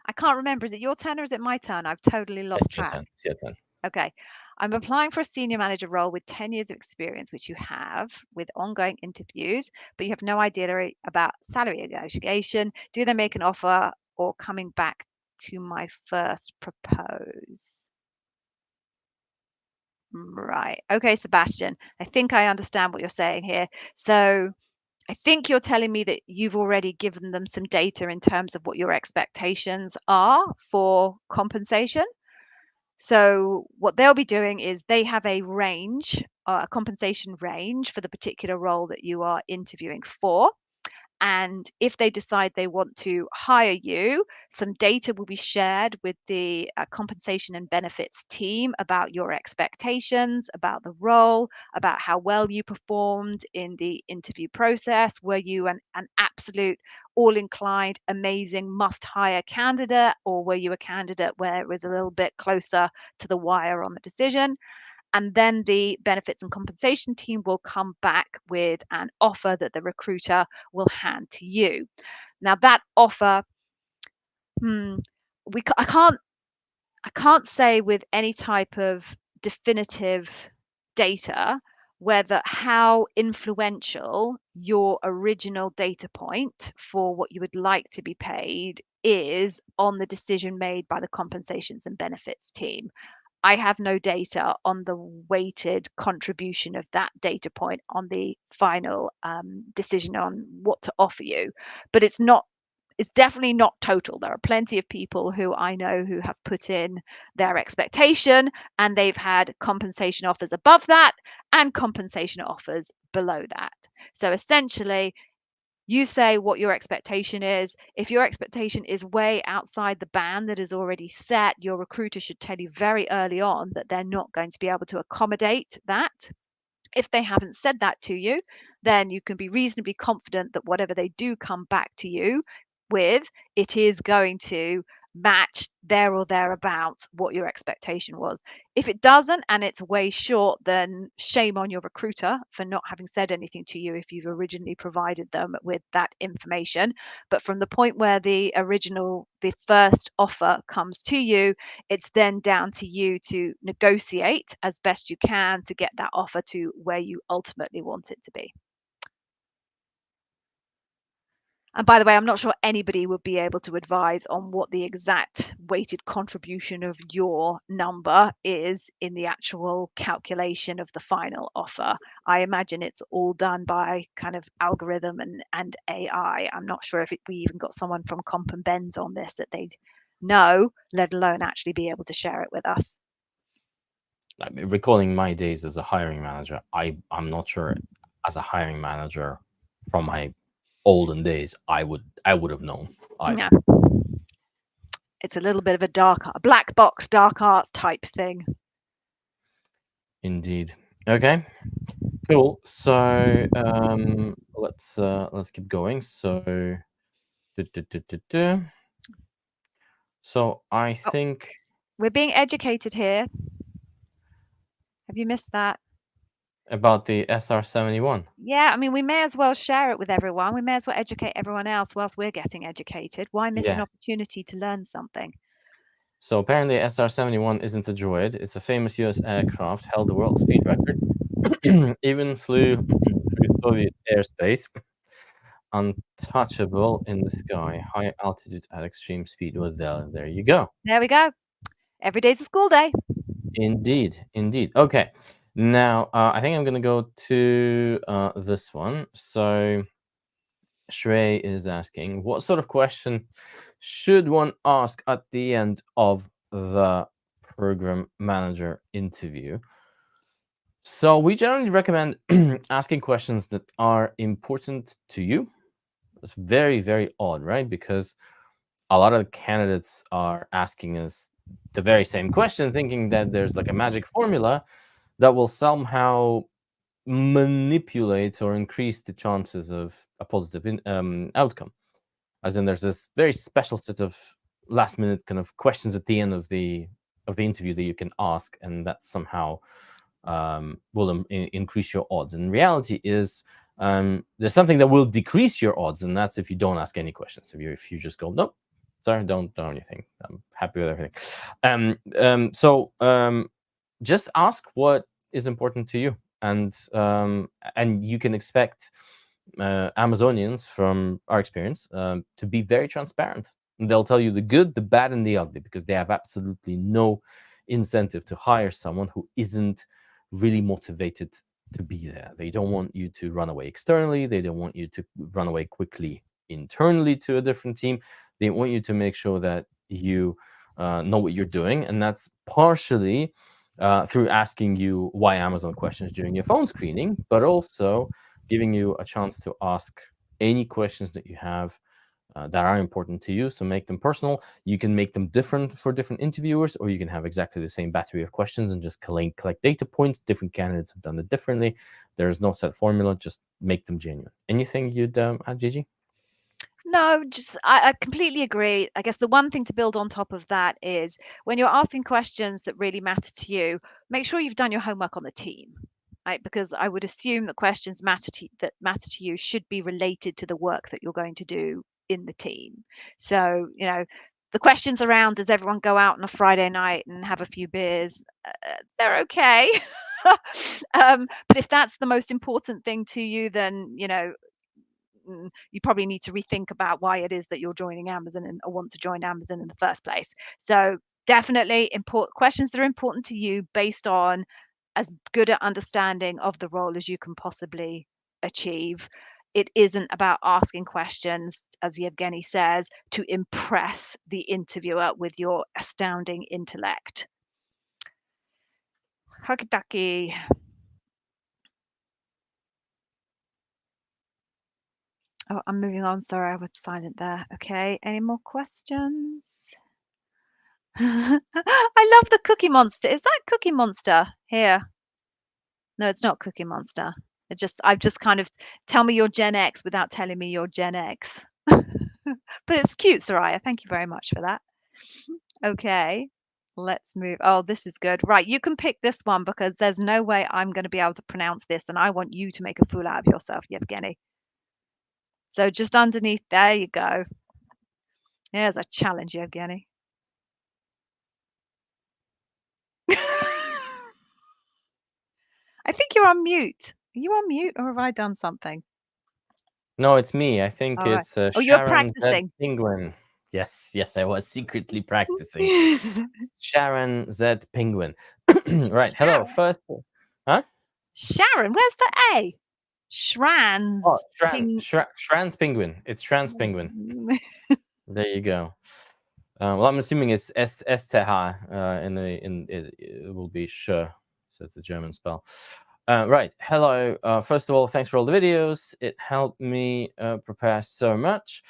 I can't remember. Is it your turn or is it my turn? I've totally It's lost your track. turn. It's your turn. Okay. I'm applying for a senior manager role with 10 years of experience, which you have, with ongoing interviews, but you have no idea about salary negotiation. Do they make an offer or coming back to my first propose? Right. Okay, Sebastian. I think I understand what you're saying here. So I think you're telling me that you've already given them some data in terms of what your expectations are for compensation. So what they'll be doing is they have a range, a compensation range for the particular role that you are interviewing for. And if they decide they want to hire you, some data will be shared with the compensation and benefits team about your expectations, about the role, about how well you performed in the interview process. Were you an absolute all inclined, amazing, must hire candidate, or were you a candidate where it was a little bit closer to the wire on the decision? And then the benefits and compensation team will come back with an offer that the recruiter will hand to you. Now that offer, I can't say with any type of definitive data whether how influential your original data point for what you would like to be paid is on the decision made by the compensations and benefits team. I have no data on the weighted contribution of that data point on the final decision on what to offer you. But it's definitely not total. There are plenty of people who I know who have put in their expectation and they've had compensation offers above that and compensation offers below that. So essentially, you say what your expectation is. If your expectation is way outside the band that is already set, your recruiter should tell you very early on that they're not going to be able to accommodate that. If they haven't said that to you, then you can be reasonably confident that whatever they do come back to you with, it is going to match there or thereabouts what your expectation was. If it doesn't and it's way short, then shame on your recruiter for not having said anything to you if you've originally provided them with that information. But from the point where the first offer comes to you, it's then down to you to negotiate as best you can to get that offer to where you ultimately want it to be. And by the way, I'm not sure anybody would be able to advise on what the exact weighted contribution of your number is in the actual calculation of the final offer. I imagine it's all done by kind of algorithm and AI. I'm not sure if we even got someone from Comp and Ben's on this that they'd know, let alone actually be able to share it with us. I mean, recalling my days as a hiring manager, I'm not sure as a hiring manager from my olden days, I would have known either. No, it's a little bit of a black box, dark art type thing. Indeed. Okay. Cool. So let's keep going. So so I Oh, think we're being educated here. Have you missed that? about the SR-71. Yeah, I mean, we may as well share it with everyone. We may as well educate everyone else whilst we're getting educated. Why miss an Yeah. opportunity to learn something? So apparently SR-71 isn't a droid. It's a famous US aircraft, held the world speed record, even flew through Soviet airspace, untouchable in the sky, high altitude at extreme speed. Well, there you go. There we go. Every day's a school day. Indeed, indeed. Okay, now I think I'm gonna go to this one. So Shrey is asking, what sort of question should one ask at the end of the program manager interview? So we generally recommend asking questions that are important to you. It's very, very odd, right? Because a lot of the candidates are asking us the very same question, thinking that there's like a magic formula that will somehow manipulate or increase the chances of a positive outcome. As in, there's this very special set of last minute kind of questions at the end of the interview that you can ask, and that somehow will increase your odds. And reality is, there's something that will decrease your odds, and that's if you don't ask any questions. If you just go, nope, sorry, don't anything. I'm happy with everything. Just ask what is important to you, and you can expect Amazonians, from our experience, to be very transparent. And they'll tell you the good, the bad, and the ugly, because they have absolutely no incentive to hire someone who isn't really motivated to be there. They don't want you to run away externally. They don't want you to run away quickly internally to a different team. They want you to make sure that you know what you're doing, and that's partially through asking you why Amazon questions during your phone screening, but also giving you a chance to ask any questions that you have that are important to you. So make them personal. You can make them different for different interviewers, or you can have exactly the same battery of questions and just collect data points. Different candidates have done it differently. There's no set formula. Just make them genuine. Anything you'd add, Gigi? No, just I completely agree. I guess the one thing to build on top of that is when you're asking questions that really matter to you, make sure you've done your homework on the team, right? Because I would assume that questions that matter to you should be related to the work that you're going to do in the team. So, the questions around, does everyone go out on a Friday night and have a few beers? They're okay. But if that's the most important thing to you, then you probably need to rethink about why it is that you're joining Amazon or want to join Amazon in the first place. So definitely important questions that are important to you based on as good an understanding of the role as you can possibly achieve. It isn't about asking questions, as Yevgeny says, to impress the interviewer with your astounding intellect. Hakitaki. Oh, I'm moving on. Sorry, I was silent there. Okay, any more questions? I love the Cookie Monster. Is that Cookie Monster here? No, it's not Cookie Monster. I've just kind of tell me you're Gen X without telling me you're Gen X. But it's cute, Soraya. Thank you very much for that. Okay, let's move. Oh, this is good. Right, you can pick this one because there's no way I'm going to be able to pronounce this, and I want you to make a fool out of yourself, Yevgeny. So just underneath, there you go. There's a challenge, Yevgeny. I think you're on mute. Are you on mute or have I done something? No, it's me. I think All right. it's Oh, you're Sharon Z practicing. Penguin. Yes, yes, I was secretly practicing. Sharon Z Penguin. Right. Hello. Sharon. First, huh? Sharon, where's the A? Oh, Shrans. Ping. Shran's Penguin. It's Shran's Penguin. There you go. Well, I'm assuming it's STH, it will be sh, so it's a German spell. Right. Hello. First of all, thanks for all the videos. It helped me prepare so much.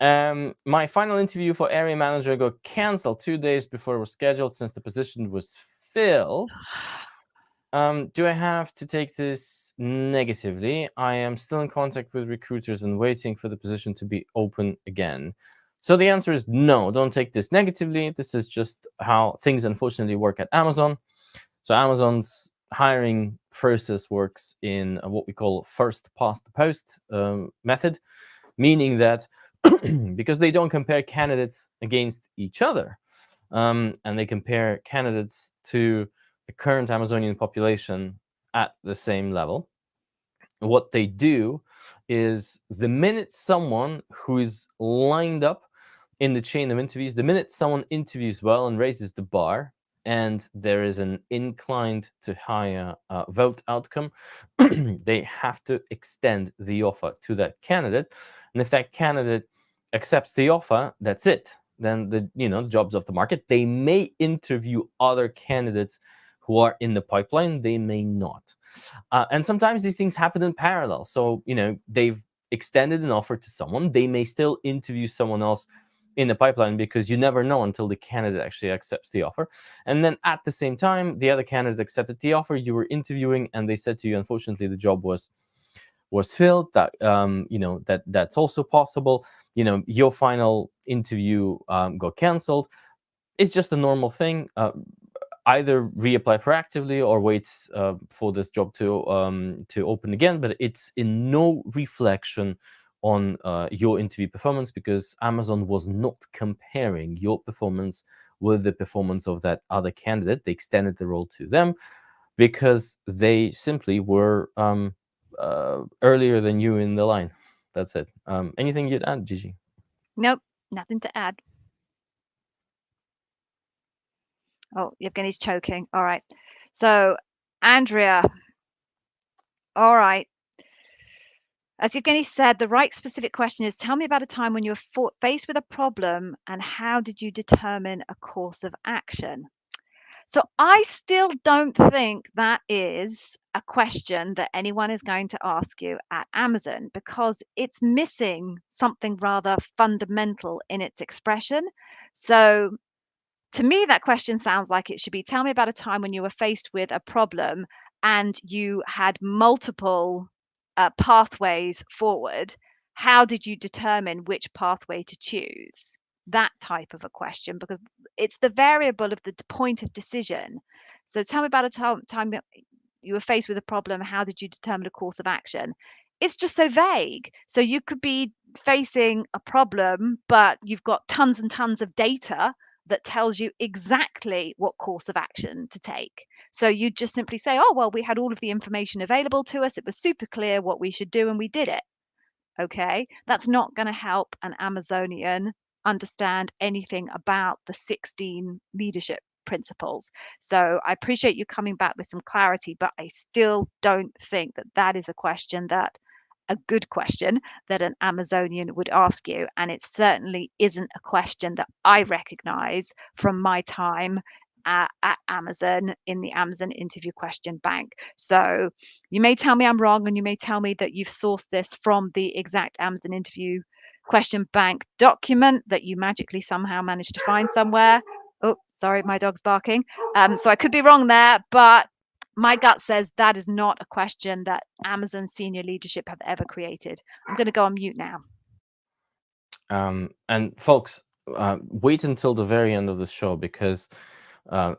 My final interview for area manager got cancelled 2 days before it was scheduled since the position was filled. Do I have to take this negatively? I am still in contact with recruiters and waiting for the position to be open again. So the answer is no, don't take this negatively. This is just how things unfortunately work at Amazon. So Amazon's hiring process works in what we call first past the post method, meaning that because they don't compare candidates against each other, and they compare candidates to the current Amazonian population at the same level. What they do is the minute someone who is lined up in the chain of interviews, the minute someone interviews well and raises the bar, and there is an inclined to higher vote outcome, they have to extend the offer to that candidate. And if that candidate accepts the offer, that's it. Then the jobs off the market. They may interview other candidates who are in the pipeline. They may not. And sometimes these things happen in parallel. So, they've extended an offer to someone. They may still interview someone else in the pipeline because you never know until the candidate actually accepts the offer. And then at the same time, the other candidate accepted the offer, you were interviewing, and they said to you, unfortunately, the job was filled. That's also possible. Your final interview got canceled. It's just a normal thing. Either reapply proactively or wait for this job to open again. But it's in no reflection on your interview performance, because Amazon was not comparing your performance with the performance of that other candidate. They extended the role to them because they simply were earlier than you in the line. That's it. Anything you'd add, Gigi? Nope, nothing to add. Oh, Yevgeny's choking. All right. So, Andrea. All right. As Yevgeny said, the right specific question is, tell me about a time when you were faced with a problem and how did you determine a course of action? So I still don't think that is a question that anyone is going to ask you at Amazon, because it's missing something rather fundamental in its expression. So to me, that question sounds like it should be, tell me about a time when you were faced with a problem and you had multiple pathways forward. How did you determine which pathway to choose? That type of a question, because it's the variable of the point of decision. So tell me about a time you were faced with a problem. How did you determine a course of action? It's just so vague. So you could be facing a problem, but you've got tons and tons of data that tells you exactly what course of action to take. So you just simply say, oh, well, we had all of the information available to us. It was super clear what we should do and we did it. Okay. That's not going to help an Amazonian understand anything about the 16 leadership principles. So I appreciate you coming back with some clarity, but I still don't think that that is a good question that an Amazonian would ask you. And it certainly isn't a question that I recognize from my time at Amazon in the Amazon interview question bank. So you may tell me I'm wrong, and you may tell me that you've sourced this from the exact Amazon interview question bank document that you magically somehow managed to find somewhere. Oh, sorry, my dog's barking. So I could be wrong there, but my gut says that is not a question that Amazon senior leadership have ever created. I'm going to go on mute now. And folks, wait until the very end of the show, because I'm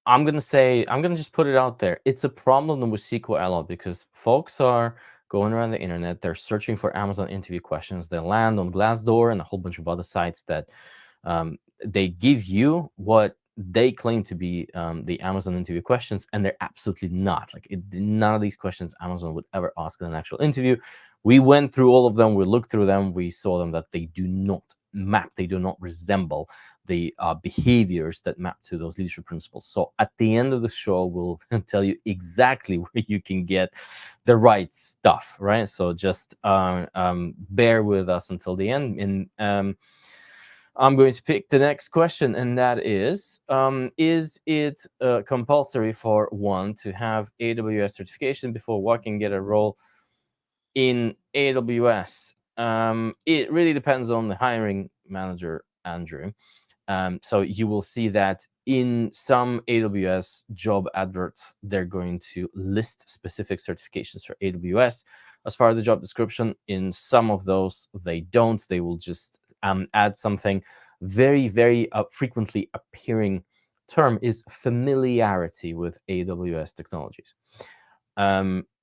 going to just put it out there. It's a problem with SQL a lot, because folks are going around the internet. They're searching for Amazon interview questions. They land on Glassdoor and a whole bunch of other sites that they give you what they claim to be the Amazon interview questions, and they're absolutely not. Like, none of these questions Amazon would ever ask in an actual interview. We went through all of them. We looked through them. We saw them that they do not map. They do not resemble the behaviors that map to those leadership principles. So at the end of the show, we'll tell you exactly where you can get the right stuff, right? So just bear with us until the end. And I'm going to pick the next question, and that is it compulsory for one to have AWS certification before one can get a role in AWS? It really depends on the hiring manager, Andrew. So you will see that in some AWS job adverts, they're going to list specific certifications for AWS as part of the job description. In some of those, they don't. They will just add something. Very, very frequently appearing term is familiarity with AWS technologies.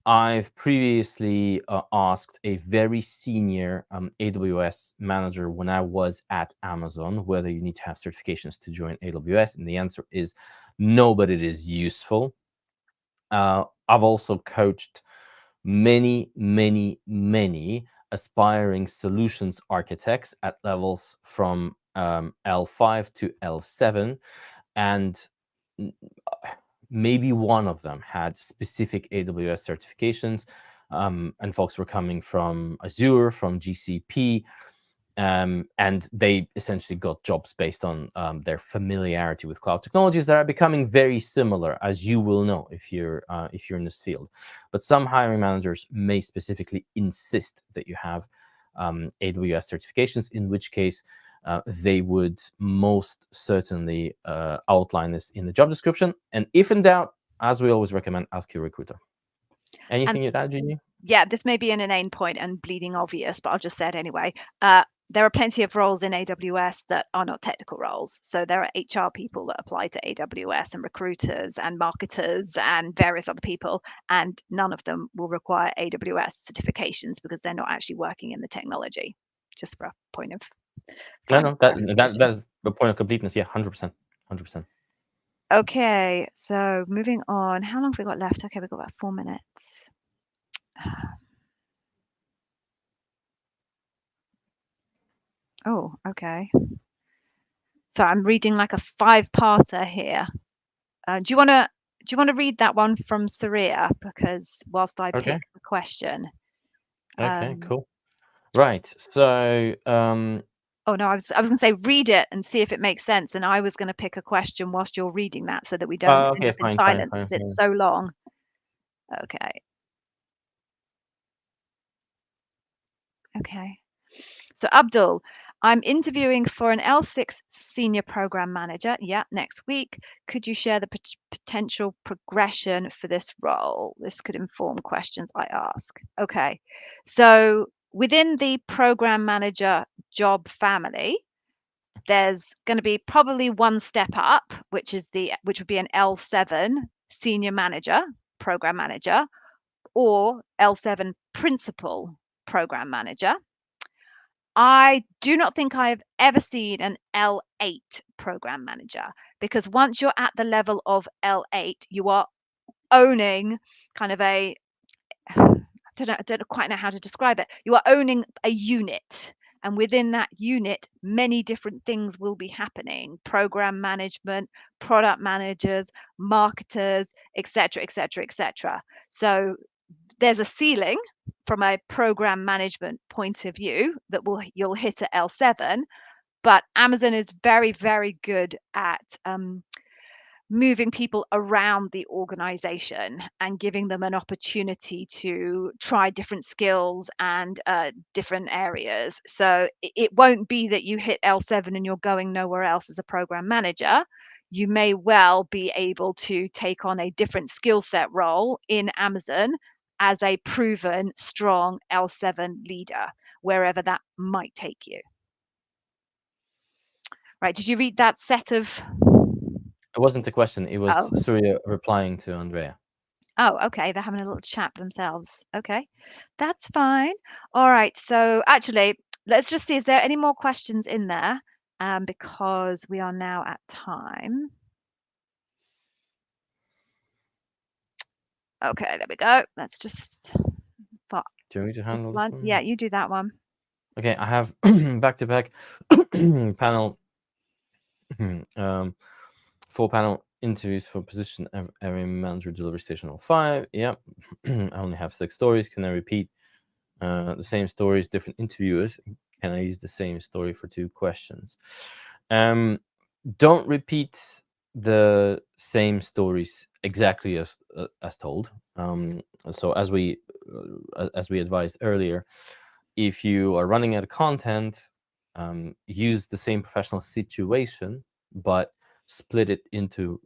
I've previously asked a very senior AWS manager when I was at Amazon whether you need to have certifications to join AWS, and the answer is no, but it is useful. I've also coached many, many, many aspiring solutions architects at levels from L5 to L7, and maybe one of them had specific AWS certifications, and folks were coming from Azure, from GCP, and they essentially got jobs based on their familiarity with cloud technologies that are becoming very similar, as you will know if you're in this field. But some hiring managers may specifically insist that you have AWS certifications, in which case they would most certainly outline this in the job description. And if in doubt, as we always recommend, ask your recruiter. Anything you'd add, Gigi? Yeah, this may be an inane point and bleeding obvious, but I'll just say it anyway. There are plenty of roles in AWS that are not technical roles. So there are HR people that apply to AWS, and recruiters and marketers and various other people, and none of them will require AWS certifications because they're not actually working in the technology. Just for a point of No, that is the point of completeness. Yeah, 100%. Okay, so moving on. How long have we got left? Okay, we've got about 4 minutes. Oh, okay. So I'm reading like a 5-parter here. Do you want to read that one from Saria, because whilst I Okay. pick the question. Okay, cool. Right. So Oh no, I was going to say read it and see if it makes sense, and I was going to pick a question whilst you're reading that so that we don't end okay, up in fine. silence because it's so long. Okay. Okay. So Abdul, I'm interviewing for an L6 senior program manager. Yeah, next week. Could you share the potential progression for this role? This could inform questions I ask. Okay. So within the program manager job family, there's going to be probably one step up, which would be an L7 senior manager, program manager, or L7 principal program manager. I do not think I've ever seen an L8 program manager, because once you're at the level of L8, you are owning kind of I don't quite know how to describe it. You are owning a unit. And within that unit, many different things will be happening: program management, product managers, marketers, etc., etc., etc. So there's a ceiling from a program management point of view that you'll hit at L7, but Amazon is very, very good at moving people around the organization and giving them an opportunity to try different skills and different areas. So it won't be that you hit L7 and you're going nowhere else as a program manager. You may well be able to take on a different skill set role in Amazon as a proven, strong L7 leader, wherever that might take you. Right, did you read that set of... It wasn't a question. It was Surya replying to Andrea. Oh, okay. They're having a little chat themselves. Okay, that's fine. All right. So actually, let's just see, is there any more questions in there? Because we are now at time. Okay, there we go. Let's just. But Do you want me to handle this one. one? Yeah, you do that one. Okay, I have back-to-back panel, 4-panel interviews for position area manager delivery station 05. Yeah, I only have 6 stories. Can I repeat the same stories, different interviewers? Can I use the same story for 2 questions? Don't repeat the same stories exactly as told. So as we advised earlier, if you are running out of content, use the same professional situation, but split it into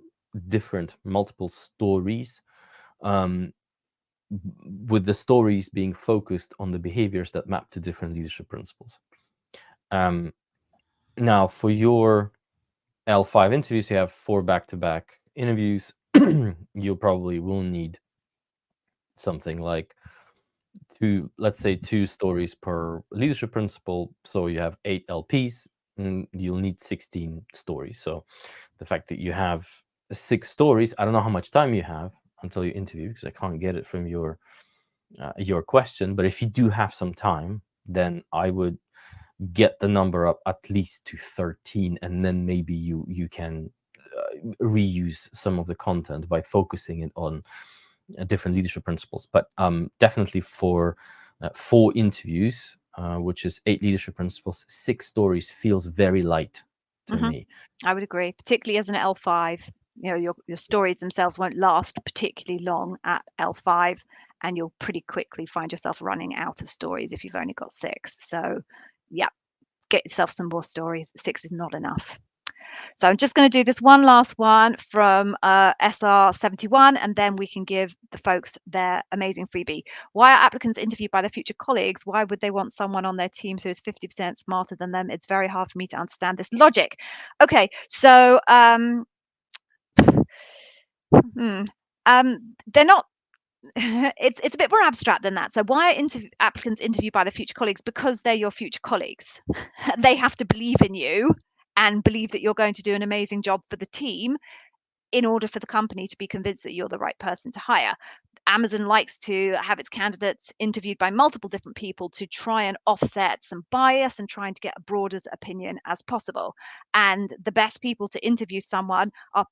different multiple stories, with the stories being focused on the behaviors that map to different leadership principles. Now, for your L5 interviews, you have 4 back-to-back interviews. You probably will need something like 2, let's say 2 stories per leadership principle. So you have 8 LPs, and you'll need 16 stories. So the fact that you have 6 stories, I don't know how much time you have until you interview, because I can't get it from your question. But if you do have some time, then I would get the number up at least to 13, and then maybe you can reuse some of the content by focusing it on different leadership principles. But definitely for 4 interviews, which is 8 leadership principles, 6 stories feels very light to me. I would agree, particularly as an L5. You know, your stories themselves won't last particularly long at L5, and you'll pretty quickly find yourself running out of stories if you've only got 6. So, yeah, get yourself some more stories. 6 is not enough. So I'm just going to do this one last one from SR71, and then we can give the folks their amazing freebie. Why are applicants interviewed by their future colleagues? Why would they want someone on their team who is 50% smarter than them? It's very hard for me to understand this logic. Okay, so they're not. It's a bit more abstract than that. So why are applicants interviewed by their future colleagues? Because they're your future colleagues. They have to believe in you and believe that you're going to do an amazing job for the team in order for the company to be convinced that you're the right person to hire. Amazon likes to have its candidates interviewed by multiple different people to try and offset some bias and trying to get a broader opinion as possible. And the best people to interview someone are,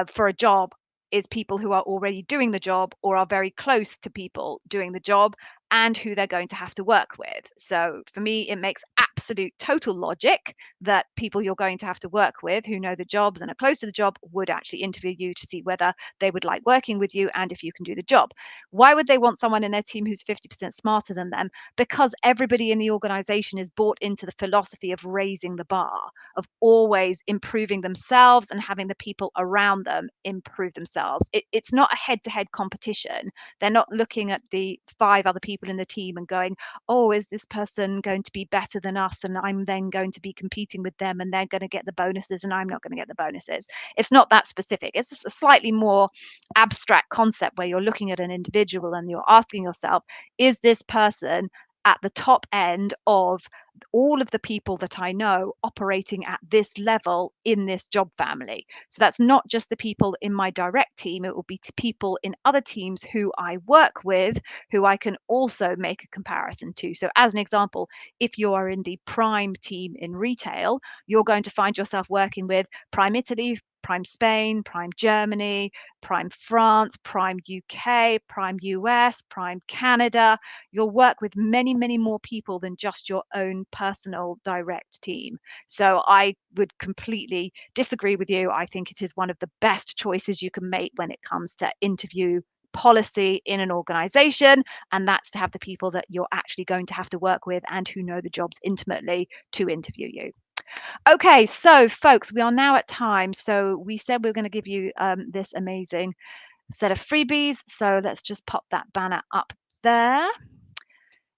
for a job is people who are already doing the job or are very close to people doing the job and who they're going to have to work with. So for me, it makes absolute total logic that people you're going to have to work with who know the jobs and are close to the job would actually interview you to see whether they would like working with you and if you can do the job. Why would they want someone in their team who's 50% smarter than them? Because everybody in the organization is bought into the philosophy of raising the bar, of always improving themselves and having the people around them improve themselves. It's not a head-to-head competition. They're not looking at the 5 other people in the team and going, oh, is this person going to be better than us, and I'm then going to be competing with them and they're going to get the bonuses and I'm not going to get the bonuses. It's not that specific. It's a slightly more abstract concept where you're looking at an individual and you're asking yourself, is this person at the top end of all of the people that I know operating at this level in this job family? So that's not just the people in my direct team, it will be to people in other teams who I work with, who I can also make a comparison to. So as an example, if you are in the prime team in retail, you're going to find yourself working with Prime Italy, Prime Spain, Prime Germany, Prime France, Prime UK, Prime US, Prime Canada. You'll work with many, many more people than just your own personal direct team. So I would completely disagree with you. I think it is one of the best choices you can make when it comes to interview policy in an organization, and that's to have the people that you're actually going to have to work with and who know the jobs intimately to interview you. Okay, so folks, we are now at time. So we said we were going to give you this amazing set of freebies. So let's just pop that banner up there.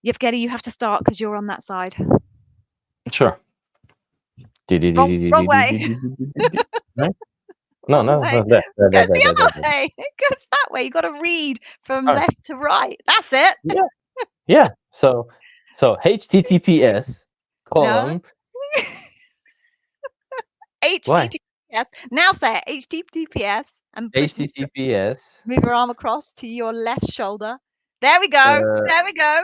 Yevgeny, you have to start because you're on that side. Sure. Wrong way. No, It goes the other way. It goes that way. You got to read from left to right. That's it. Yeah. So HTTPS column. HTTPS. Now say it. HTTPS. and HTTPS. move your arm across to your left shoulder. There we go. Uh, There we go.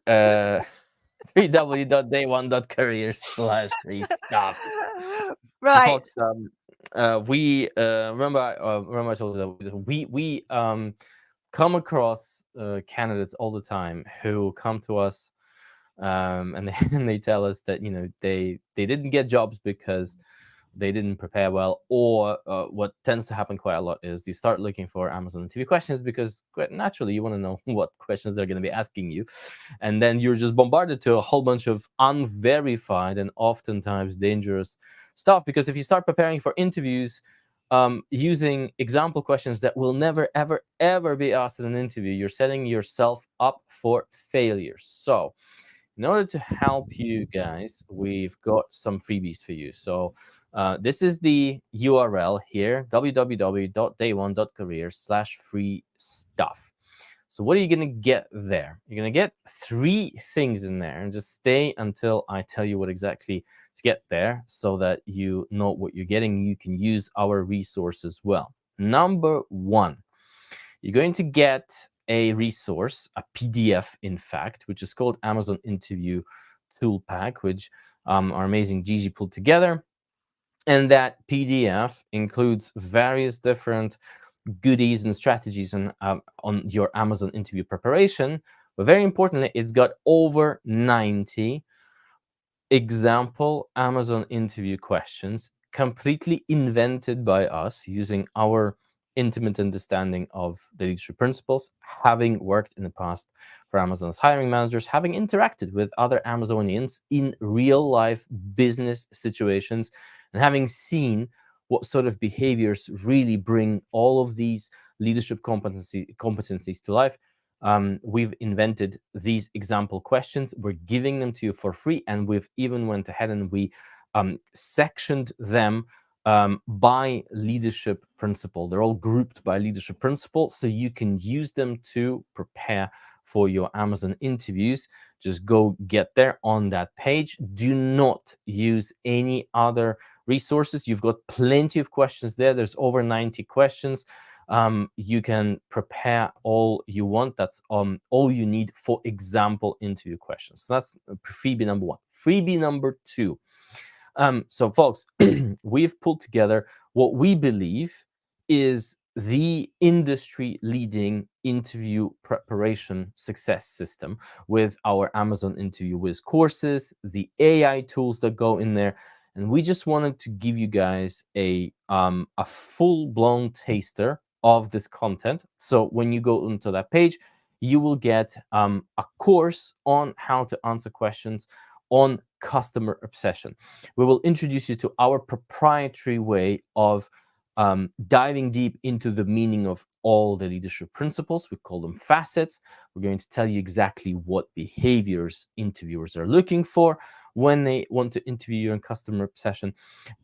uh, www.day1.career/free stuff. So Right. folks, we remember I told you that we come across candidates all the time who come to us, and they, and they tell us that they didn't get jobs because they didn't prepare well, or what tends to happen quite a lot is you start looking for Amazon interview questions because quite naturally you want to know what questions they're going to be asking you, and then you're just bombarded to a whole bunch of unverified and oftentimes dangerous stuff. Because if you start preparing for interviews using example questions that will never ever ever be asked in an interview, you're setting yourself up for failure. So in order to help you guys, we've got some freebies for you. So this is the URL here, www.day1.career/free stuff. So what are you going to get there? You're going to get 3 things in there, and just stay until I tell you what exactly to get there so that you know what you're getting. You can use our resources well. Number 1, you're going to get a resource, a PDF, in fact, which is called Amazon Interview Tool Pack, which our amazing Gigi pulled together. And that PDF includes various different goodies and strategies on your Amazon interview preparation. But very importantly, it's got over 90 example Amazon interview questions completely invented by us using our intimate understanding of the leadership principles, having worked in the past for Amazon's hiring managers, having interacted with other Amazonians in real life business situations, and having seen what sort of behaviors really bring all of these leadership competencies to life. We've invented these example questions. We're giving them to you for free, and we've even went ahead and we sectioned them by leadership principle. They're all grouped by leadership principle, so you can use them to prepare for your Amazon interviews. Just go get there on that page. Do not use any other resources. You've got plenty of questions there. There's over 90 questions. You can prepare all you want. That's all you need for example interview questions. So that's freebie number 1. Freebie number 2. So folks, we've pulled together what we believe is the industry leading interview preparation success system with our Amazon Interview Whiz courses, the AI tools that go in there. And we just wanted to give you guys a full-blown taster of this content. So when you go into that page, you will get a course on how to answer questions on customer obsession. We will introduce you to our proprietary way of diving deep into the meaning of all the leadership principles. We call them facets. We're going to tell you exactly what behaviors interviewers are looking for when they want to interview you on customer obsession.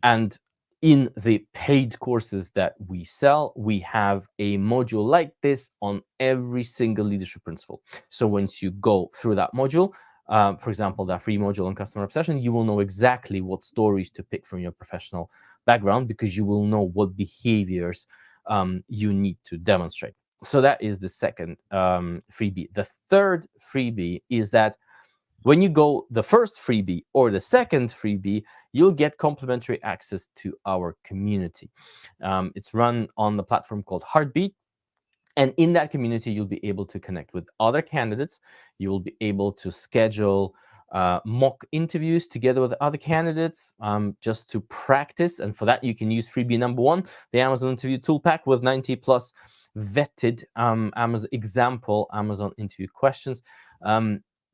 And in the paid courses that we sell, we have a module like this on every single leadership principle. So once you go through that module, for example, that free module on customer obsession, you will know exactly what stories to pick from your professional background, because you will know what behaviors you need to demonstrate. So that is the second freebie. The third freebie is that when you go the first freebie or the second freebie, you'll get complimentary access to our community. It's run on the platform called Heartbeat. And in that community, you'll be able to connect with other candidates. You will be able to schedule mock interviews together with other candidates just to practice. And for that, you can use freebie number 1, the Amazon Interview Tool Pack with 90 plus vetted Amazon interview questions.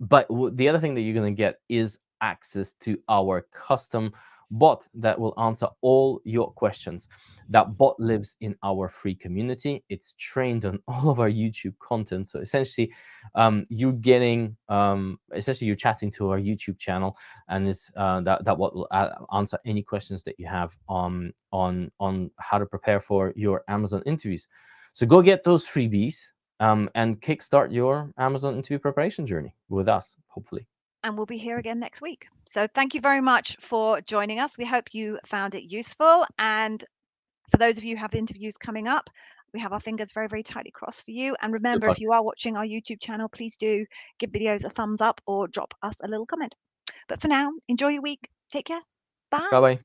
But the other thing that you're going to get is access to our custom bot that will answer all your questions. That bot lives in our free community. It's trained on all of our YouTube content. So essentially, you're getting essentially you're chatting to our YouTube channel, and it's that bot will answer any questions that you have on how to prepare for your Amazon interviews. So go get those freebies and kickstart your Amazon interview preparation journey with us, hopefully. And we'll be here again next week. So thank you very much for joining us. We hope you found it useful, and For those of you who have interviews coming up, we have our fingers very, very tightly crossed for you. And remember, if luck. you are watching our YouTube channel, please do give videos a thumbs up or drop us a little comment. But for now, enjoy your week. Take care. Bye. Bye bye.